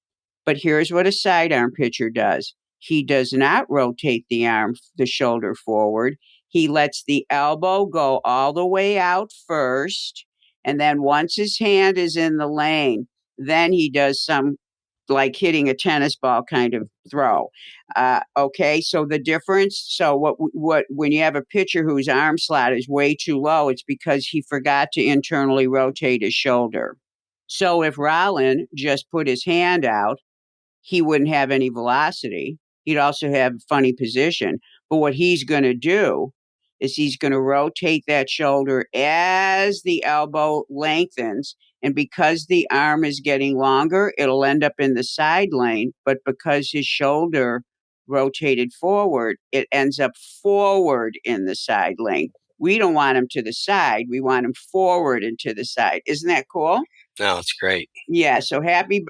But here's what a sidearm pitcher does. He does not rotate the shoulder forward. He lets the elbow go all the way out first. And then once his hand is in the lane, then he does some like hitting a tennis ball kind of throw. Okay, so the difference, so what when you have a pitcher whose arm slot is way too low, it's because he forgot to internally rotate his shoulder. So if Rollin just put his hand out, he wouldn't have any velocity. He'd also have funny position. But what he's going to do is he's going to rotate that shoulder as the elbow lengthens. And because the arm is getting longer, it'll end up in the side lane. But because his shoulder rotated forward, it ends up forward in the side lane. We don't want him to the side. We want him forward and to the side. Isn't that cool? No, it's great. Yeah. So happy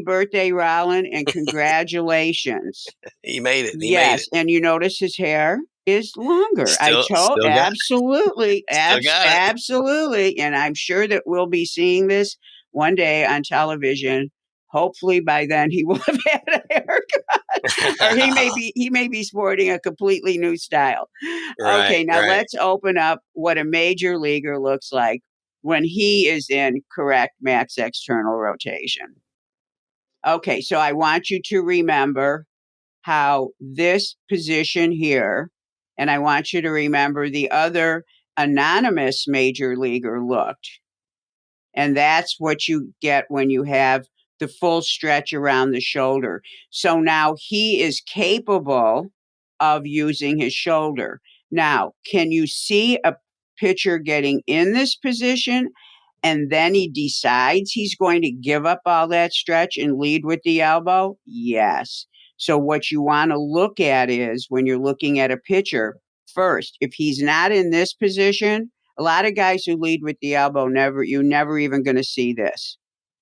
birthday, Rollin, and congratulations. He made it. Yes, and you notice his hair is longer. Absolutely. Absolutely. And I'm sure that we'll be seeing this one day on television Hopefully by then he will have had a haircut, or he may be sporting a completely new style. Right, Okay, now right. let's open up what a major leaguer looks like when he is in correct max external rotation. Okay, so I want you to remember how this position here, and I want you to remember the other anonymous major leaguer looked. And that's what you get when you have the full stretch around the shoulder. So now he is capable of using his shoulder. Now, can you see a pitcher getting in this position and then he decides he's going to give up all that stretch and lead with the elbow? Yes. So what you want to look at is when you're looking at a pitcher, first, if he's not in this position, a lot of guys who lead with the elbow you're never even going to see this.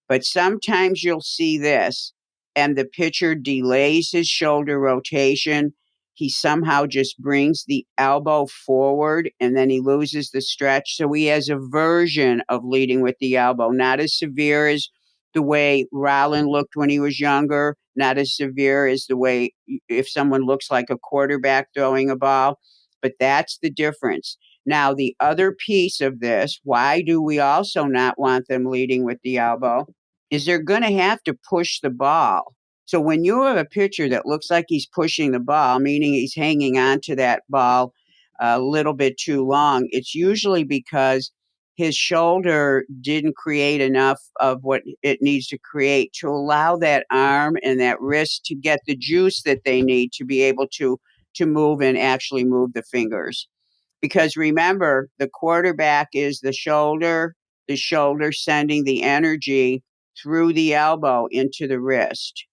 But sometimes you'll see this, and the pitcher delays his shoulder rotation. He somehow just brings the elbow forward, and then he loses the stretch. So he has a version of leading with the elbow, not as severe as the way Rollin looked when he was younger, not as severe as the way if someone looks like a quarterback throwing a ball. But that's the difference. Now, the other piece of this, why do we also not want them leading with the elbow, is they're going to have to push the ball. So when you have a pitcher that looks like he's pushing the ball, meaning he's hanging on to that ball a little bit too long, it's usually because his shoulder didn't create enough of what it needs to create to allow that arm and that wrist to get the juice that they need to be able to move and actually move the fingers. Because remember, the quarterback is the shoulder sending the energy through the elbow into the wrist.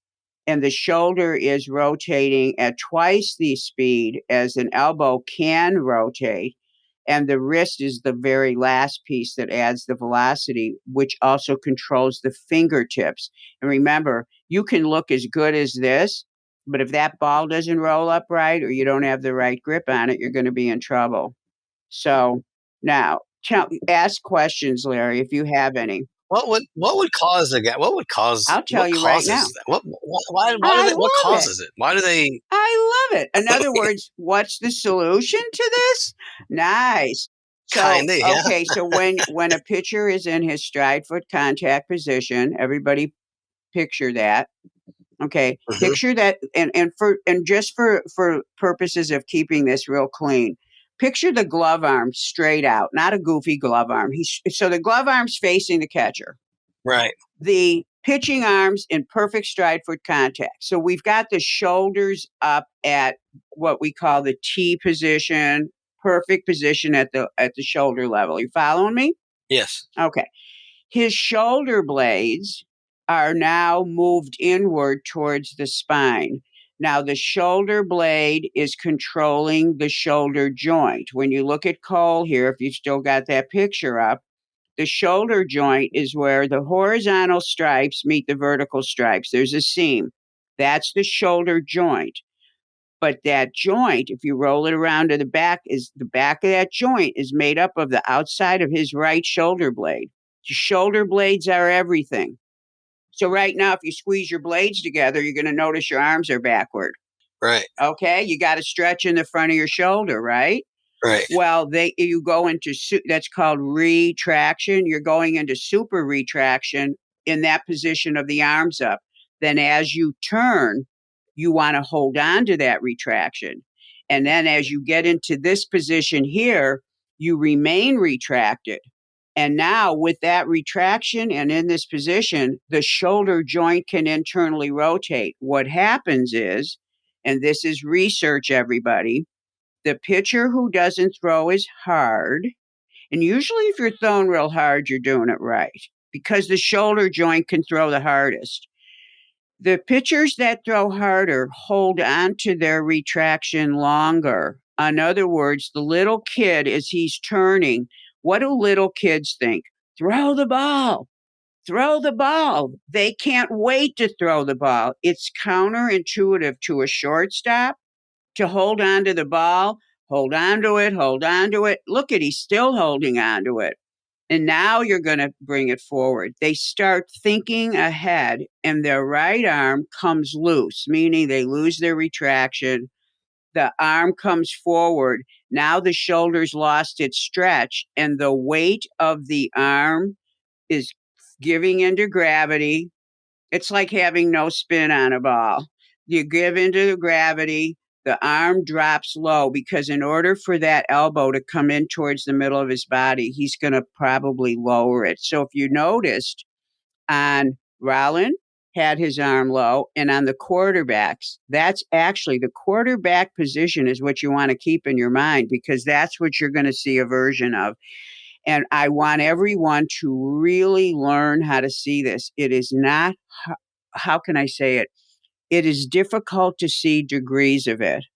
And the shoulder is rotating at twice the speed as an elbow can rotate. And the wrist is the very last piece that adds the velocity, which also controls the fingertips. And remember, you can look as good as this, but if that ball doesn't roll up right or you don't have the right grip on it, you're going to be in trouble. So now, ask questions, Larry, if you have any. What would cause the guy? I'll tell What you right now. causes that? Why do I they? What love it. causes it? Why do they? I love it. In other words, what's the solution to this? Nice. So, Kinda, yeah. okay, so when a pitcher is in his stride foot contact position, everybody picture that. Okay, Mhm. picture that, and just for purposes of keeping this real clean, picture the glove arm straight out, not a goofy glove arm. So the glove arm's facing the catcher, Right. the pitching arms in perfect stride foot contact. So we've got the shoulders up at what we call the T position, perfect position at the shoulder level. You following me? Yes. Okay. His shoulder blades are now moved inward towards the spine. Now, the shoulder blade is controlling the shoulder joint. When you look at Cole here, if you still got that picture up, the shoulder joint is where the horizontal stripes meet the vertical stripes. There's a seam. That's the shoulder joint. But that joint, if you roll it around to the back, is the back of that joint is made up of the outside of his right shoulder blade. The shoulder blades are everything. So right now, if you squeeze your blades together, you're going to notice your arms are backward. Right. Okay, you got to stretch in the front of your shoulder, right? Right. Well, you go into that's called retraction. You're going into super retraction in that position of the arms up. Then as you turn, you want to hold on to that retraction. And then as you get into this position here, you remain retracted. And now with that retraction and in this position, the shoulder joint can internally rotate. What happens is, and this is research, everybody, the pitcher who doesn't throw as hard, and usually if you're throwing real hard, you're doing it right because the shoulder joint can throw the hardest. The pitchers that throw harder hold on to their retraction longer. In other words, the little kid, as he's turning, what do little kids think? Throw the ball. Throw the ball. They can't wait to throw the ball. It's counterintuitive to a shortstop to hold on to the ball, hold on to it, hold on to it. Look at, he's still holding on to it. And now you're going to bring it forward. They start thinking ahead, and their right arm comes loose, meaning they lose their retraction. The arm comes forward. Now the shoulder's lost its stretch, and the weight of the arm is giving into gravity. It's like having no spin on a ball. You give into the gravity, the arm drops low because in order for that elbow to come in towards the middle of his body, he's going to probably lower it. So if you noticed on Rollin had his arm low, and on the quarterbacks, that's actually the quarterback position is what you want to keep in your mind because that's what you're going to see a version of. And I want everyone to really learn how to see this. It is not, how can I say it? It is difficult to see degrees of it,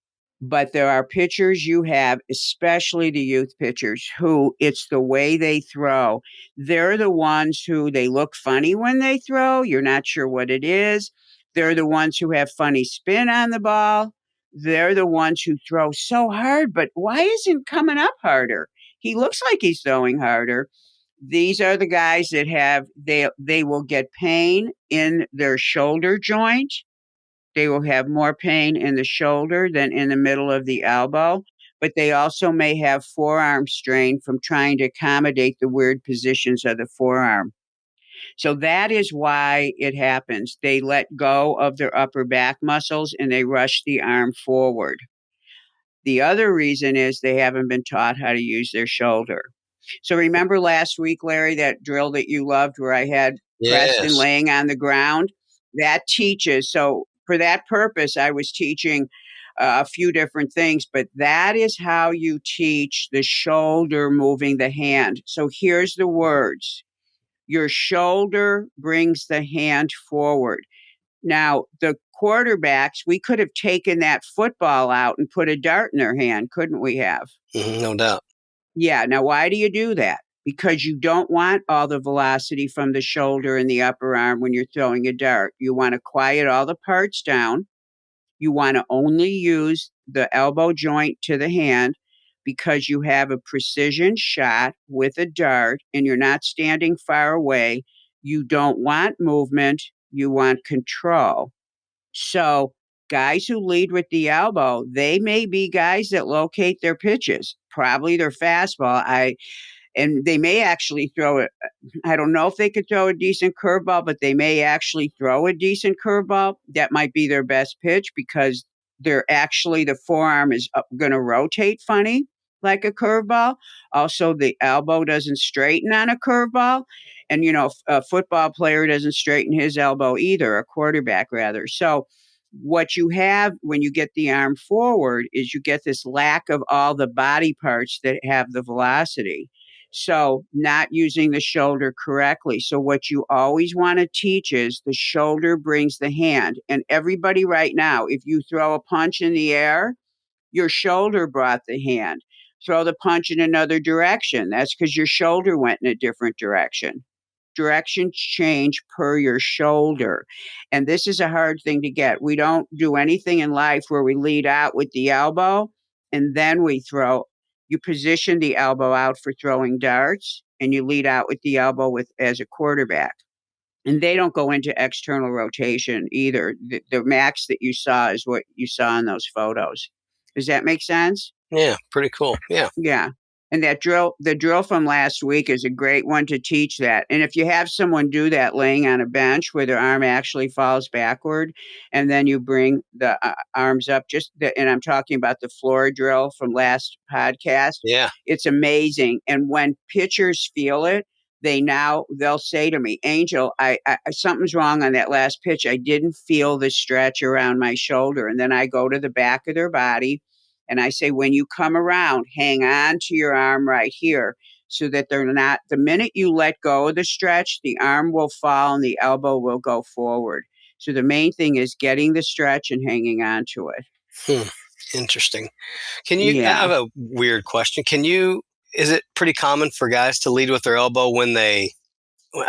but there are pitchers you have, especially the youth pitchers, who it's the way they throw. They're the ones who they look funny when they throw. You're not sure what it is. They're the ones who have funny spin on the ball. They're the ones who throw so hard, but why isn't it coming up harder? He looks like he's throwing harder. These are the guys that have they will get pain in their shoulder joint. They will have more pain in the shoulder than in the middle of the elbow, but they also may have forearm strain from trying to accommodate the weird positions of the forearm. So that is why it happens. They let go of their upper back muscles and they rush the arm forward. The other reason is they haven't been taught how to use their shoulder. So remember last week, Larry, that drill that you loved where I had Preston Yes. laying on the ground? That teaches. So for that purpose, I was teaching a few different things, but that is how you teach the shoulder moving the hand. So here's the words. Your shoulder brings the hand forward. Now, the quarterbacks, we could have taken that football out and put a dart in their hand, couldn't we have? No doubt. Yeah. Now, why do you do that? Because you don't want all the velocity from the shoulder and the upper arm when you're throwing a dart. You want to quiet all the parts down. You want to only use the elbow joint to the hand because you have a precision shot with a dart and you're not standing far away. You don't want movement. You want control. So guys who lead with the elbow, they may be guys that locate their pitches, probably their fastball. And they may actually throw it. I don't know if they could throw a decent curveball, but they may actually throw a decent curveball. That might be their best pitch because the forearm is going to rotate funny like a curveball. Also, the elbow doesn't straighten on a curveball. And, a football player doesn't straighten his elbow either, a quarterback rather. So what you have when you get the arm forward is you get this lack of all the body parts that have the velocity. So not using the shoulder correctly. So what you always want to teach is the shoulder brings the hand. And everybody right now, if you throw a punch in the air, your shoulder brought the hand. Throw the punch in another direction. That's because your shoulder went in a different direction. Directions change per your shoulder. And this is a hard thing to get. We don't do anything in life where we lead out with the elbow and then we throw. You position the elbow out for throwing darts and you lead out with the elbow as a quarterback. And they don't go into external rotation either. The max that you saw is what you saw in those photos. Does that make sense? Yeah, pretty cool. Yeah. Yeah. And the drill from last week is a great one to teach that. And if you have someone do that laying on a bench where their arm actually falls backward, and then you bring the arms up, and I'm talking about the floor drill from last podcast. Yeah. It's amazing. And when pitchers feel it, they'll say to me, Angel, I something's wrong on that last pitch. I didn't feel the stretch around my shoulder. And then I go to the back of their body and I say, when you come around, hang on to your arm right here so that they're not, the minute you let go of the stretch, the arm will fall and the elbow will go forward. So the main thing is getting the stretch and hanging on to it. Interesting. I Yeah. have a weird question. Is it pretty common for guys to lead with their elbow when I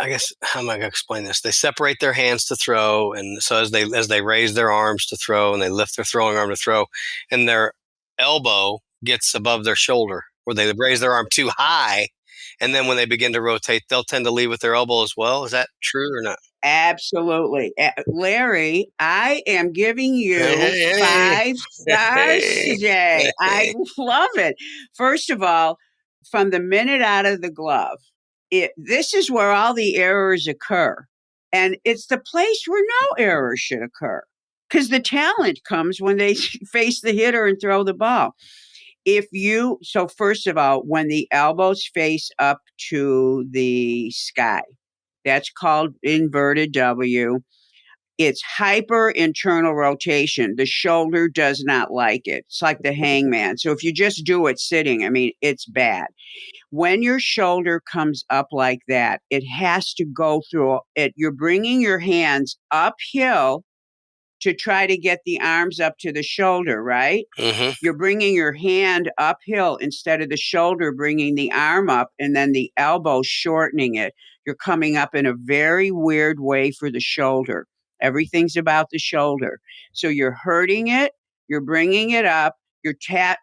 guess, how am I going to explain this? They separate their hands to throw. And so as they raise their arms to throw and they lift their throwing arm to throw and their elbow gets above their shoulder or they raise their arm too high And then when they begin to rotate, they'll tend to lead with their elbow as well. Is that true or not? Absolutely. Larry, I am giving Hey, you hey, 5 stars hey, today. hey, I hey. love it. First of all, from the minute out of the glove, this is where all the errors occur. And it's the place where no errors should occur because the talent comes when they face the hitter and throw the ball. So first of all, when the elbows face up to the sky, that's called inverted W. It's hyper internal rotation. The shoulder does not like it. It's like the hangman. So if you just do it sitting, I mean, it's bad. When your shoulder comes up like that, it has to go through it. You're bringing your hands uphill to try to get the arms up to the shoulder, right? Mm-hmm. You're bringing your hand uphill instead of the shoulder bringing the arm up and then the elbow shortening it. You're coming up in a very weird way for the shoulder. Everything's about the shoulder. So you're hurting it, you're bringing it up, you're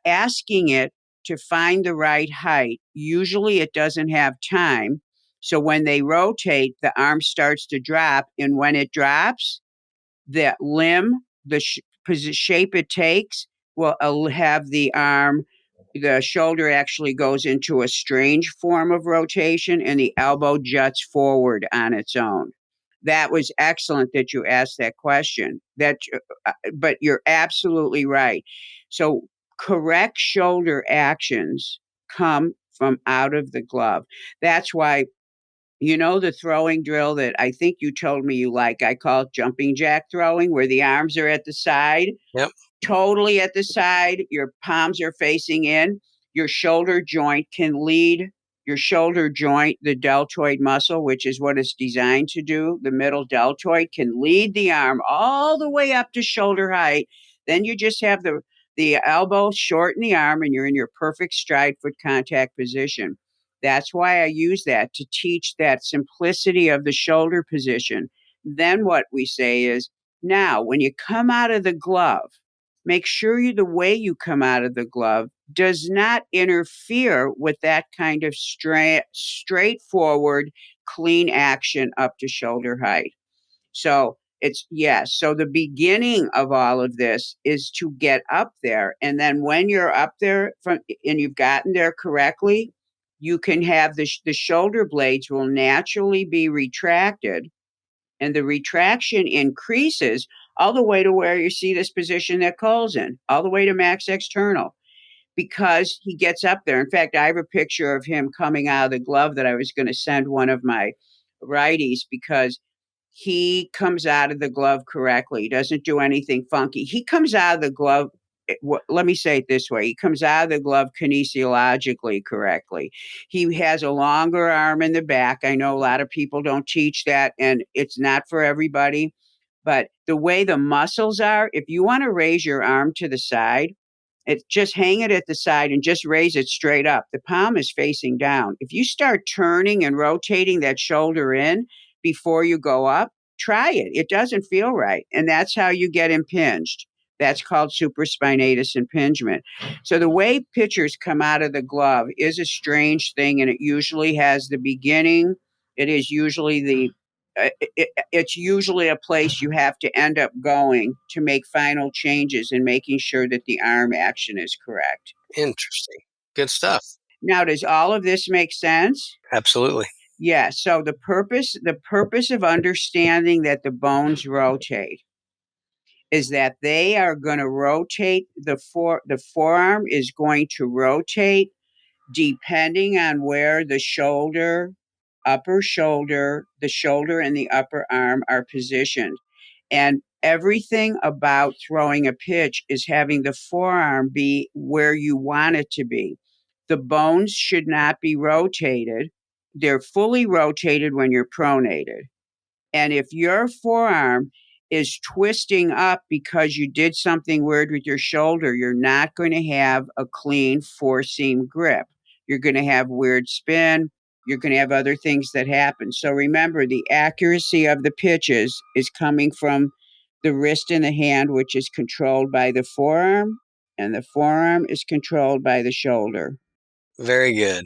asking it to find the right height. Usually it doesn't have time. So when they rotate, the arm starts to drop. And when it drops, the limb, the shape it takes, will have the arm, the shoulder actually goes into a strange form of rotation and the elbow juts forward on its own. That was excellent that you asked that question. But you're absolutely right. So correct shoulder actions come from out of the glove. That's why the throwing drill that I think you told me you like, I call it jumping jack throwing, where the arms are at the side, Yep. totally at the side, your palms are facing in, your shoulder joint can lead your shoulder joint, the deltoid muscle, which is what it's designed to do. The middle deltoid can lead the arm all the way up to shoulder height. Then you just have the elbow shorten the arm and you're in your perfect stride foot contact position. That's why I use that to teach that simplicity of the shoulder position. Then what we say is, now when you come out of the glove, make sure the way you come out of the glove does not interfere with that kind of straightforward, clean action up to shoulder height. So yes. So the beginning of all of this is to get up there. And then when you're up there and you've gotten there correctly, you can have the shoulder blades will naturally be retracted and the retraction increases all the way to where you see this position that Cole's in, all the way to max external, because he gets up there. In fact, I have a picture of him coming out of the glove that I was going to send one of my righties because he comes out of the glove correctly. He doesn't do anything funky. He comes out of the glove. Let me say it this way. He comes out of the glove kinesiologically correctly. He has a longer arm in the back. I know a lot of people don't teach that, and it's not for everybody. But the way the muscles are, if you want to raise your arm to the side, just hang it at the side and just raise it straight up. The palm is facing down. If you start turning and rotating that shoulder in before you go up, try it. It doesn't feel right. And that's how you get impinged. That's called supraspinatus impingement. So the way pitchers come out of the glove is a strange thing, and it usually has the beginning. It is usually it's usually a place you have to end up going to make final changes and making sure that the arm action is correct. Interesting. Good stuff. Now, does all of this make sense? Absolutely. Yeah. So the purpose of understanding that the bones rotate is that they are going to rotate the forearm is going to rotate depending on where the upper shoulder, the shoulder and the upper arm are positioned. And everything about throwing a pitch is having the forearm be where you want it to be. The bones should not be rotated. They're fully rotated when you're pronated. And if your forearm is twisting up because you did something weird with your shoulder, you're not going to have a clean four seam grip. You're going to have weird spin. You're going to have other things that happen. So remember, the accuracy of the pitches is coming from the wrist and the hand, which is controlled by the forearm, and the forearm is controlled by the shoulder. Very good.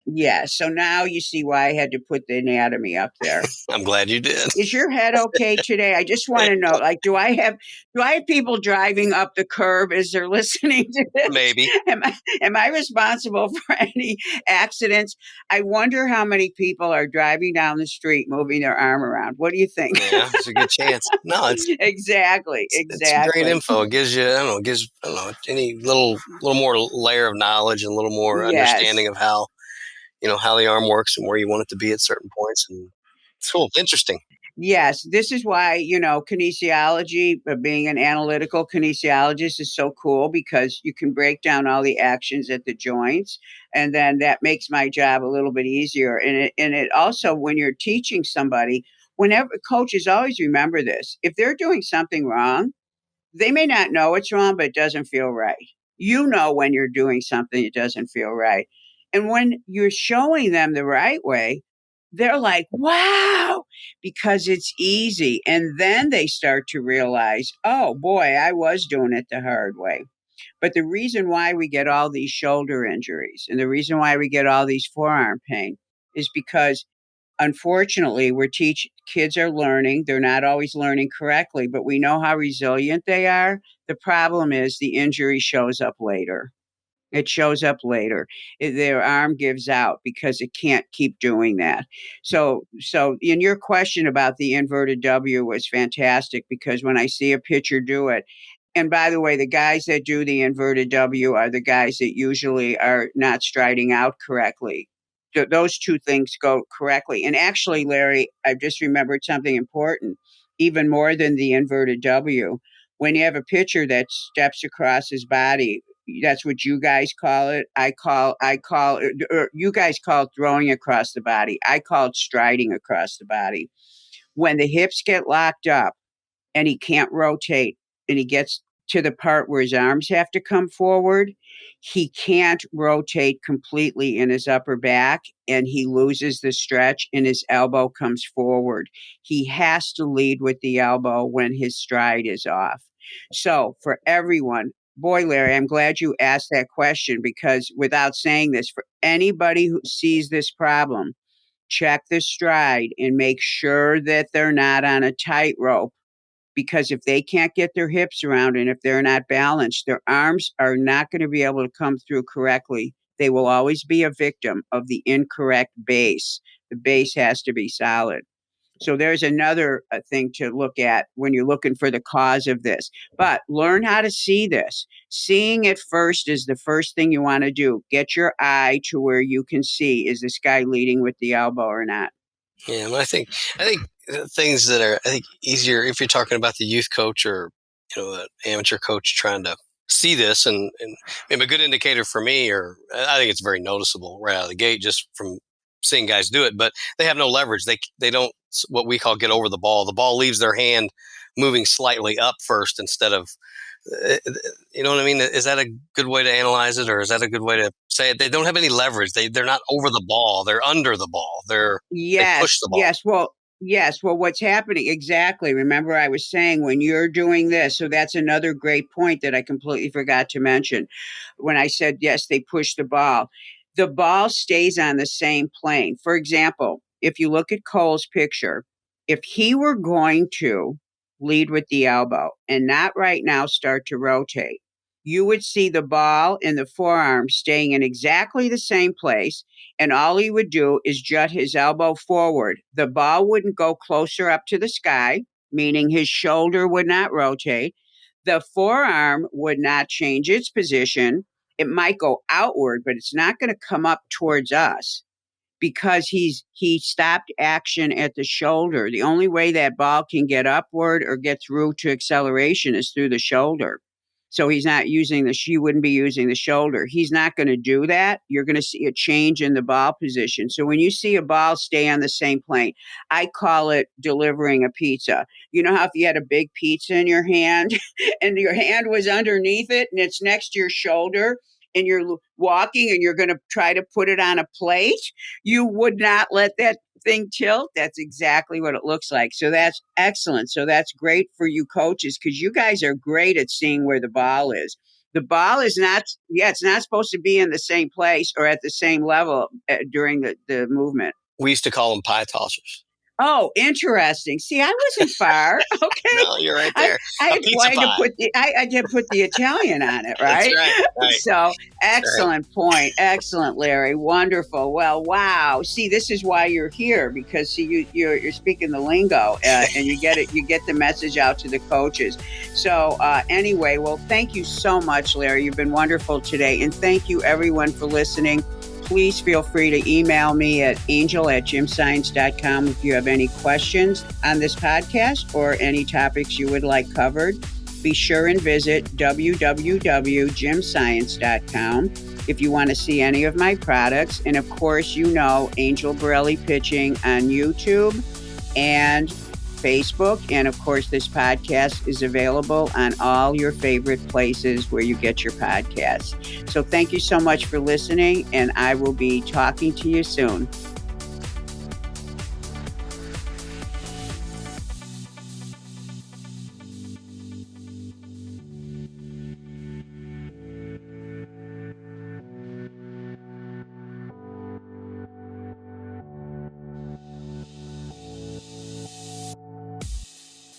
Yeah. So now you see why I had to put the anatomy up there. I'm glad you did. Is your head okay today? I just want to know, like, do I have people driving up the curb as they're listening to this? Maybe. Am I responsible for any accidents? I wonder how many people are driving down the street moving their arm around. What do you think? Yeah, it's a good chance. No, Exactly. it's great Exactly. info. It gives you, I don't know, any little more layer of knowledge and a little more understanding Yes. of how how the arm works and where you want it to be at certain points. And it's cool, interesting. Yes, this is why, kinesiology, being an analytical kinesiologist is so cool because you can break down all the actions at the joints. And then that makes my job a little bit easier. And it also, when you're teaching somebody, whenever coaches always remember this, if they're doing something wrong, they may not know it's wrong, but it doesn't feel right. You know when you're doing something that doesn't feel right. And when you're showing them the right way, they're like, wow, because it's easy. And then they start to realize, oh boy, I was doing it the hard way. But the reason why we get all these shoulder injuries and the reason why we get all these forearm pain is because unfortunately we're teach kids are learning. They're not always learning correctly, but we know how resilient they are. The problem is the injury shows up later. It shows up later. Their arm gives out because it can't keep doing that. So in your question about the inverted W was fantastic because when I see a pitcher do it, and by the way, the guys that do the inverted W are the guys that usually are not striding out correctly. Those two things go correctly. And actually, Larry, I've just remembered something important, even more than the inverted W. When you have a pitcher that steps across his body, that's what you guys call it. Or you guys call it throwing across the body. I call it striding across the body. When the hips get locked up and he can't rotate and he gets to the part where his arms have to come forward, he can't rotate completely in his upper back and he loses the stretch and his elbow comes forward. He has to lead with the elbow when his stride is off. So for everyone, boy, Larry, I'm glad you asked that question because without saying this, for anybody who sees this problem, check the stride and make sure that they're not on a tightrope because if they can't get their hips around and if they're not balanced, their arms are not going to be able to come through correctly. They will always be a victim of the incorrect base. The base has to be solid. So there's another thing to look at when you're looking for the cause of this. But learn how to see this. Seeing it first is the first thing you want to do. Get your eye to where you can see, is this guy leading with the elbow or not? Yeah, and I think things that are easier if you're talking about the youth coach or the amateur coach trying to see this and maybe a good indicator for me, or I think it's very noticeable right out of the gate just from seeing guys do it, but they have no leverage. They don't what we call get over the ball. The ball leaves their hand moving slightly up first instead of you know what I mean? Is that a good way to analyze it, or is that a good way to say it? They don't have any leverage. They're not over the ball. They're under the ball. They push Yes, the ball. yes. Well, what's happening exactly? Remember, I was saying when you're doing this, so that's another great point that I completely forgot to mention. When I said yes, they push the ball stays on the same plane. For example, if you look at Cole's picture, if he were going to lead with the elbow and not right now start to rotate, you would see the ball and the forearm staying in exactly the same place and all he would do is jut his elbow forward. The ball wouldn't go closer up to the sky, meaning his shoulder would not rotate. The forearm would not change its position. It might go outward, but it's not going to come up towards us because he stopped action at the shoulder. The only way that ball can get upward or get through to acceleration is through the shoulder. So he's not using she wouldn't be using the shoulder. He's not going to do that. You're going to see a change in the ball position. So when you see a ball stay on the same plane, I call it delivering a pizza. You know how if you had a big pizza in your hand and your hand was underneath it and it's next to your shoulder and you're walking and you're going to try to put it on a plate, you would not let that thing tilt. That's exactly what it looks like. So that's excellent. So that's great for you coaches because you guys are great at seeing where the ball is. The ball is not, it's not supposed to be in the same place or at the same level during the movement. We used to call them pie tossers. Oh, interesting. See, I wasn't far. Okay. No, you're right there. I did put the Italian on it, right? That's right. So excellent point. Excellent, Larry. Wonderful. Well, wow. See, this is why you're here, because see, you're speaking the lingo and you get it. You get the message out to the coaches. So anyway, well, thank you so much, Larry. You've been wonderful today, and thank you everyone for listening. Please feel free to email me at angel@gymscience.com if you have any questions on this podcast or any topics you would like covered. Be sure and visit www.gymscience.com if you want to see any of my products. And of course, Angel Borrelli Pitching on YouTube and Facebook. And of course, this podcast is available on all your favorite places where you get your podcasts. So thank you so much for listening, and I will be talking to you soon.